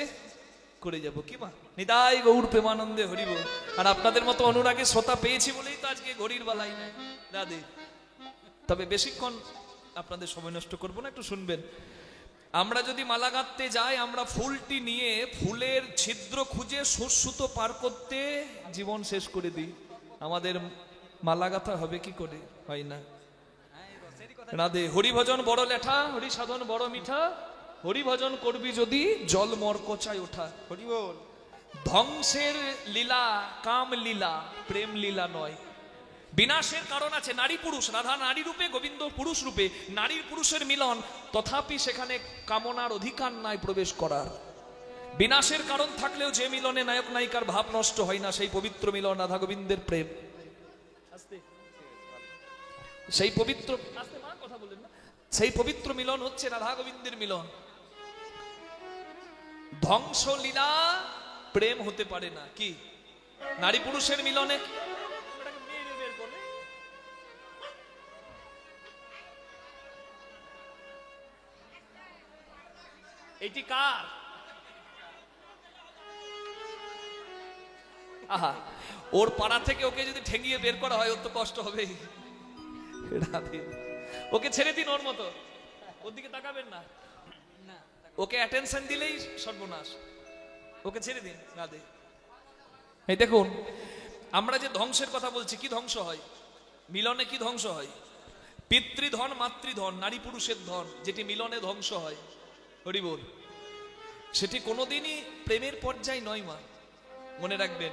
করে যাব। কি মা? নিতাই গৌর প্রেমানন্দে হরিব। আর আপনাদের মতো অনুরাগে শ্রোতা পেয়েছি বলেই তো আজকে ঘড়ির বেলায় নাই। রাধে। তবে বেশিক্ষণ আপনাদের সময় নষ্ট করবো না, একটু শুনবেন। আমরা যদি মালা গাঁথতে যাই, আমরা ফুলটি নিয়ে ফুলের ছিদ্র খুঁজে সুতো পার করতে জীবন শেষ করে দিই। আমাদের মালা গাঁথা হবে কি করে? হয় না। রাধে। হরিভজন বড় লেঠা, হরি সাধন বড় মিঠা, হরিভজন করবি যদি জল মরকচায় ওঠা। হরি বল। ধ্বংসের লীলা কাম লীলা, প্রেম লীলা নয়। বিনাশের কারণ আছে, নারী পুরুষ, রাধা নারী রূপে, গোবিন্দ পুরুষ রূপে, নারীর পুরুষের মিলন, তথাপি সেখানে কামনার অধিকার নাই প্রবেশ করার। বিনাশের কারণ থাকলেও যে মিলনে নায়ক নায়িকার ভাব নষ্ট হয় না, সেই পবিত্র মিলন রাধা গোবিন্দের প্রেম। সেই পবিত্র, কথা বলেন না, সেই পবিত্র মিলন হচ্ছে রাধা গোবিন্দের মিলন। ধ্বংস লীলা প্রেম হতে পারে না। কি? নারী পুরুষের মিলনে এটি কার? আহা, ওর পাড়া থেকে ওকে যদি ঠেঙিয়ে বের করা হয়, ওর তো কষ্ট হবে। ওকে ছেড়ে দিন ওর মতো, ওর দিকে তাকাবেন না। ওকে অ্যাটেনশন দিলেই সর্বনাশ, ওকে ছেড়ে দিন রাধে। এই দেখুন, আমরা যে ধ্বংসের কথা বলছি, কি ধ্বংস হয় মিলনে? কি ধ্বংস হয়? পিতৃধন মাতৃধন, নারী পুরুষের ধন, যেটি মিলনে ধ্বংস হয়, হরি বল, সেটি কোনোদিনই প্রেমের পর্যায় নয় মা, মনে রাখবেন।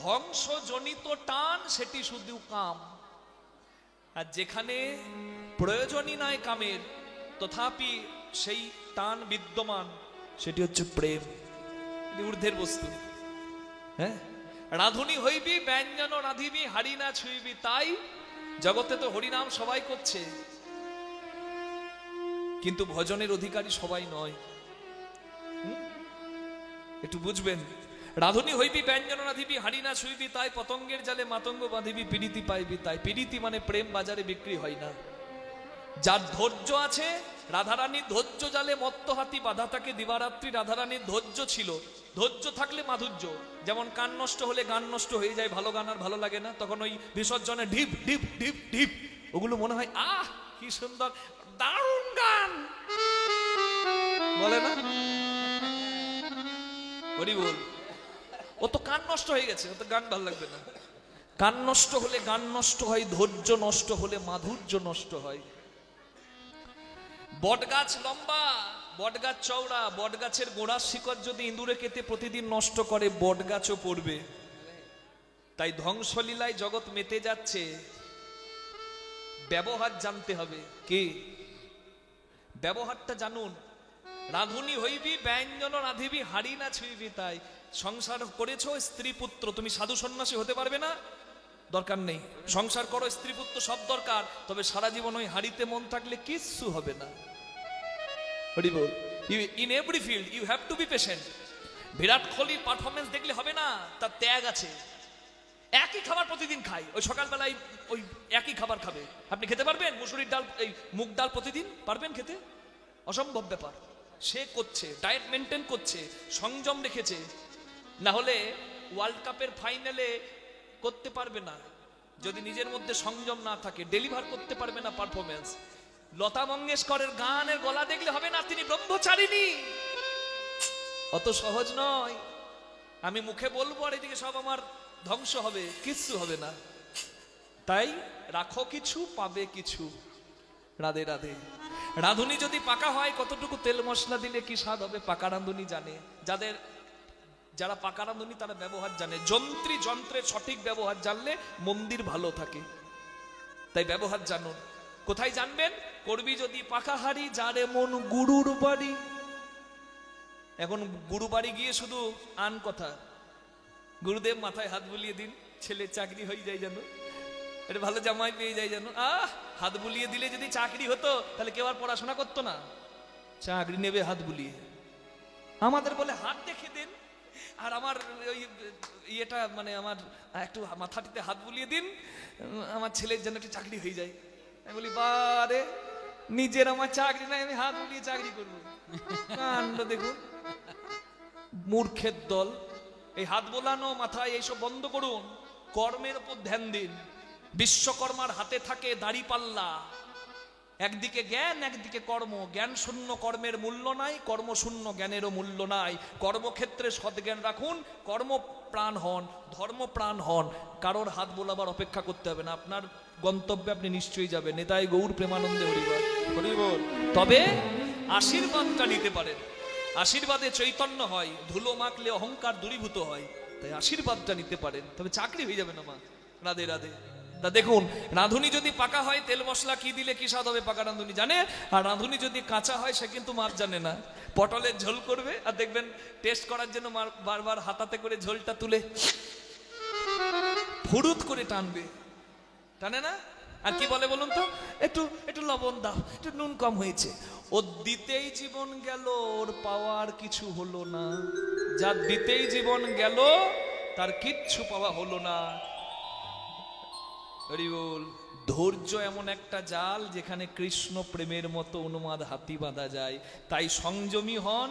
ধ্বংসজনিত টান সেটি শুধু কাম, আর যেখানে প্রয়োজনই নয় কামের, তথাপি সেই টান বিদ্যমান, সেটি হচ্ছে প্রেম, ঊর্ধ্বের বস্তু। হ্যাঁ, রাধুনি হইবি ব্যঞ্জন রাধিবি, হারি না ছুঁইবি। তাই জগতে তো হরিনাম সবাই করছে, কিন্তু ভজনের অধিকারী সবাই নয়। একটু বুঝবেন, রাধুনি হইবি ব্যঞ্জন রাধিবি, হারি না ছুঁইবি। তাই পতঙ্গের জালে মাতঙ্গ বাঁধিবি, পীড়িতি পাইবি। তাই পীড়িতি মানে প্রেম বাজারে বিক্রি হয় না। যার ধৈর্য আছে, রাধারানীর ধৈর্য জালে মত্ত হাতি বাধা থাকে দিবারাত্রি। রাধারানীর ধৈর্য ছিল, ধৈর্য থাকলে মাধুর্য। যেমন কান নষ্ট হলে গান নষ্ট হয়ে যায়, ভালো গান আর ভালো লাগে না, তখন ওই বিসর্জনে ঢিপ ঢিপ ঢিপ ঢিপ, ওগুলো মনে হয় আহ কি সুন্দর, দারুণ গান বলে না, হরি বল। ও তো কান নষ্ট হয়ে গেছে, ও তো গান ভালো লাগবে না। কান নষ্ট হলে গান নষ্ট হয়, ধৈর্য নষ্ট হলে মাধুর্য নষ্ট হয়। বটগাছ লম্বা, বটগাছ চওড়া, বটগাছের গোড়ার শিকড় যদি ইঁদুরে কেটে প্রতিদিন নষ্ট করে, বটগাছও পড়বে। তাই ধ্বংসলীলায় জগৎ মেতে যাচ্ছে, ব্যবহার জানতে হবে। কি ব্যবহারটা জানুন। রাধুনি হইবি ব্যঞ্জন রাধিবি, হারি না ছুঁইবি। তাই সংসার করেছো, স্ত্রী পুত্র, তুমি সাধু সন্ন্যাসী হতে পারবে না, দরকার নেই। সংসার করো, স্ত্রী পুত্র সব দরকার, তবে সারা জীবন ওই হাড়িতে মন থাকলে কিচ্ছু হবে না। হরি বল। In every field you have to be patient. Virat কোহলির পারফরমেন্স দেখলে হবে না, তার ত্যাগ আছে। একই খাবার প্রতিদিন খাই, ওই সকালবেলায় ওই একই খাবার খাবে, আপনি খেতে পারবেন? মুসুরির ডাল, এই মুগ ডাল প্রতিদিন পারবেন খেতে? অসম্ভব ব্যাপার। সে করছে, ডায়েট মেনটেন করছে, সংযম রেখেছে, না হলে ওয়ার্ল্ড কাপের ফাইনালে করতে পারবে না। যদি নিজের মধ্যে সংযম না থাকে, ডেলিভার করতে পারবে না পারফরমেন্স। লতা মঙ্গেশকরের গানের গলা দেখলে হবে না, তিনি ব্রহ্মচারিণী। অত সহজ নয়। আমি মুখে বলবো আর এদিকে সব আমার ধ্বংস হবে, কিচ্ছু হবে না। তাই রাখো কিছু, পাবে কিছু। রাধে রাধে। রাঁধুনি যদি পাকা হয়, কতটুকু তেল মশলা দিলে কি স্বাদ হবে, পাকা রাঁধুনি জানে। যারা পাকা রাঁধুনি তারা ব্যবহার জানে। যন্ত্রী যন্ত্রের সঠিক ব্যবহার জানলে মন্দির ভালো থাকে। তাই ব্যবহার জানুন। কোথায় জানবেন? করবি যদি পাকা হাড়ি, যারে মন গুরুর বাড়ি। এখন গুরু বাড়ি গিয়ে শুধু আন কথা, গুরুদেব মাথায় হাত বুলিয়ে দিন, ছেলে চাকরি হয়ে যায় যেন, এটা ভালো জামাই পেয়ে যায় যেন। হাত বুলিয়ে দিলে যদি চাকরি হতো, তাহলে কেউ আর পড়াশোনা করতো না, চাকরি নেবে হাত বুলিয়ে। আমাদের বলে হাত দেখে দেন, আর আমার ওই ইয়েটা মানে আমার একটু মাথাটিতে হাত বুলিয়ে দিন, আমার ছেলের জন্য একটু চাকরি হয়ে যায়। আমি বলি বারে, নিজের আমার চাকরি নাই, আমি হাত বুলিয়ে চাকরি করবো? কাণ্ড দেখুন, মূর্খের দল। এই হাত বোলানো, মাথায় এইসব বন্ধ করুন, কর্মের উপর ধ্যান দিন। বিশ্বকর্মার হাতে থাকে দাড়ি পাল্লা, একদিকে জ্ঞান, একদিকে কর্ম। জ্ঞান শূন্য কর্মের মূল্য নাই, কর্ম শূন্য জ্ঞানেরও মূল্য নাই। কর্মক্ষেত্রে সদ্জ্ঞান রাখুন, কর্ম প্রাণ হন, ধর্ম প্রাণ হন। কারোর হাত বোলাবার অপেক্ষা করতে হবে না, আপনার গন্তব্যে আপনি নিশ্চয়ই যাবেন। নেতাই গৌর প্রেমানন্দে হরিবল হরিবল। তবে আশীর্বাদটা নিতে পারেন, আশীর্বাদে চৈতন্য হয়, ধুলো মাখলে অহংকার দূরীভূত হয়। তাই আশীর্বাদটা নিতে পারেন, তবে চাকরি হয়ে যাবে না মা। রাধে রাধে। তা দেখুন, রাঁধুনি যদি পাকা হয়, তেল মশলা কি দিলে কি স্বাদ হবে পাকা রাঁধুনি জানে। আর রাঁধুনি যদি কাঁচা হয়, সে কিন্তু মাছ জানে না। পটলের ঝোল করবে, আর দেখবেন টেস্ট করার জন্য বারবার হাতাতে করে ঝোলটা তুলে ফুরুত করে টানবে, টানে না? আর কি বলে বলুন তো, একটু একটু লবণ দাও, একটু নুন কম হয়েছে। ও দিতেই জীবন গেল, ওর পাওয়ার কিছু হলো না। যার দিতেই জীবন গেল, তার কিচ্ছু পাওয়া হলো না। ধৈর্য এমন একটা জাল, যেখানে কৃষ্ণ প্রেমের মতো উন্মাদ হাতি বাঁধা যায়। তাই সংযমী হন,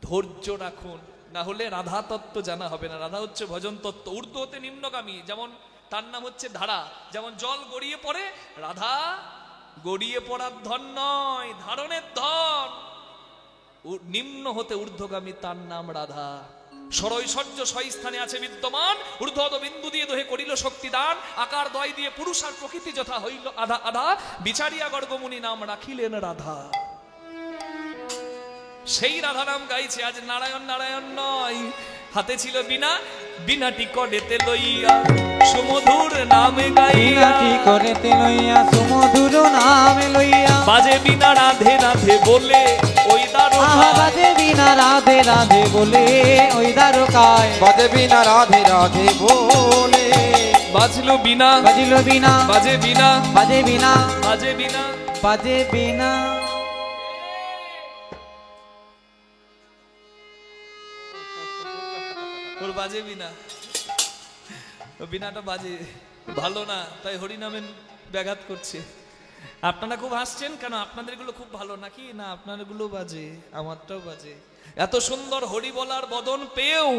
ধৈর্য রাখুন, না হলে রাধা তত্ত্ব জানা হবে না। রাধা হচ্ছে ভজন তত্ত্ব, ঊর্ধ্ব হতে নিম্নগামী। যেমন তার নাম হচ্ছে ধারা, যেমন জল গড়িয়ে পড়ে, রাধা গড়িয়ে পড়ার ধন নয়, ধারণের ধন। নিম্ন হতে ঊর্ধ্বগামী তার নাম রাধা। সরৈশ্বর্য স্থানে আছে বিদ্যমান, ঊর্ধ্বদ বিন্দু দিয়ে দোহে করিল শক্তিদান, আকার দয় দিয়ে পুরুষ আর প্রকৃতি যথা হইল আধা আধা, বিচারিয়া গর্গমুনি নাম রাখিলেন রাধা। সেই রাধা নাম গাইছে আজ নারায়ণ নারায়ণ নয়। হাতে ছিল বীণা, বীণাটি করেতে লইয়া সুমধুর নামে গাইয়া, করেতে লইয়া সুমধুর নামে লইয়া, বাজে বীণা রাধে রাধে বলে ওই দ্বারকায়, বাজে বীণা রাধে রাধে বলে ওই দ্বারকায়, বাজে বিনা রাধে রাধে বলে, বাজলো বীণা, বাজিল বীণা, বাজে বীণা, বাজে বীণা, বাজে বীণা, বাজে বীণা। ওর বাজে বীণা, বীণাটা বাজে ভালো না, তাই হরিনামের ব্যাঘাত করছে। আপনারা খুব হাসছেন কেন? আপনাদের গুলো খুব ভালো নাকি? না, আপনার গুলো বাজে, আমারটাও বাজে। এত সুন্দর হরি বলার বদন পেয়েও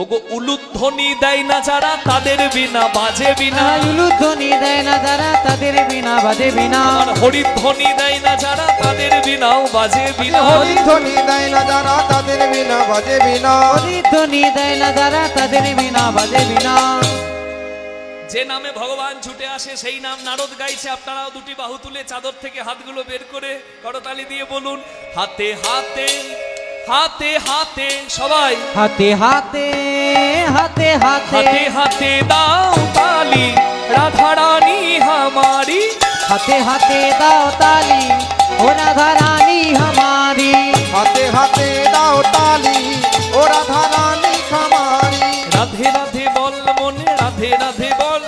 ওগো উলুধ্বনি দেয় না যারা, তাদের বিনা বাজে বিনা। উলুধ্বনি দেয় না যারা, তাদের বিনা বাজে বিনা। আর হরিধ্বনি দেয় না যারা, তাদের বিনাও বাজে বিনা। হরিধ্বনি দেয় না যারা, তাদের বিনা বাজে বিনা। হরিধ্বনি দেয় না যারা, তাদের বিনা বাজে বিনা। যে নামে ভগবান ছুটে আসে সেই নাম নারদ গাইছে। আপনারাও দুটি বাহু তুলে চাদর থেকে হাতগুলো বের করে করতালি দিয়ে বলুন, হাতে হাতে হাতে হাতে, সবাই হাতে হাতে হাতে হাতে হাতে হাতে দাও তালি রাধা রানী হামারি, হাতে হাতে দাও তালি ও রাধা রানী हमारी, হাতে হাতে দাও তালি ও রাধা রানী খামারি। রাধে রাধে বল মনে রাধে রাধে বল,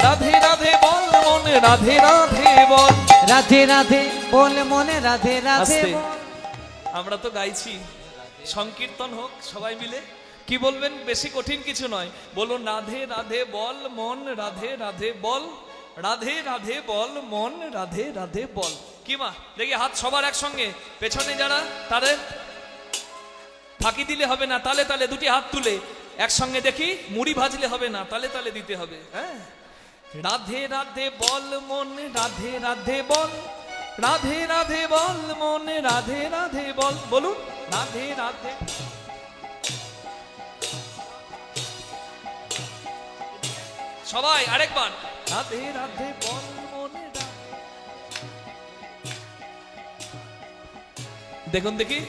রাধে রাধে বল মনে রাধে রাধে বল, রাধে রাধে বল মনে রাধে রাধে আস্তে। বল। আমরা তো গাইছি, সংকীর্তন হোক সবাই মিলে। কি বলবেন? বেশি কঠিন কিছু নয়, বলুন রাধে রাধে বল মন রাধে রাধে বল, রাধে রাধে বল মন রাধে রাধে বল। কি মা দেখি হাত সবার একসঙ্গে, পেছনে যারা তাদের ফাঁকি দিলে হবে না, তালে তালে দুটি হাত তুলে একসঙ্গে দেখি, মুড়ি ভাজলে হবে না, তালে তালে দিতে হবে। হ্যাঁ, রাধে রাধে বল মন রাধে রাধে বল, রাধে রাধে বল মন রাধে রাধে বল, বলুন রাধে রাধে। সবাই আরেকবার, রাধে রাধে বল মন রাধে। দেখুন দেখি,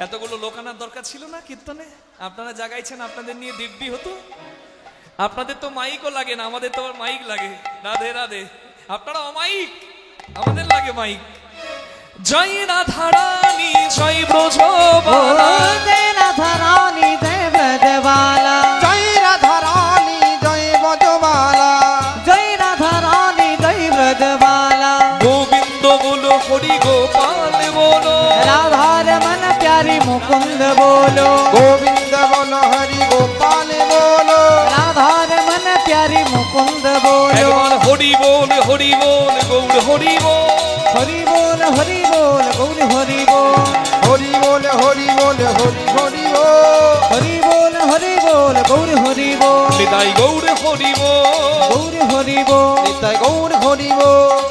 এতগুলো লোক আনার দরকার ছিল না কীর্তনে? আপনারা জাগাইছেন, আপনাদের নিয়ে দিব্যি হতো। আপনাদের তো মাইকও লাগে না, আমাদের তো আবার মাইক লাগে। রাধে রাধে, আপনারা অমাইক, আমাদের লাগে মাইক। জয় রাধা রানী জয় ব্রজবালা, জয় রাধা রানী জয় ব্রজবালা, জয় রাধা রানী জয় ব্রজবালা, জয় রাধা রানী জয় ব্রজবালা। গোবিন্দ বলো হরি গোপাল বলো, রাধার मन प्यारी मुकुंद बोलो, গোবিন্দ বলো হরি গোপাল বলো, রাধার मन प्यारी मुकुंद बोलो। একবার হরি বল গৌর হরি বল, हरि बोल हरि बोल गौर हरि बोल, হরি বল হরি বল হরি হরি বল, हरि बोल हरि बोल गौर हरि बोल, নিতাই গৌর হরি বল, गौर हरि बोल। নিতাই গৌর হরি বল।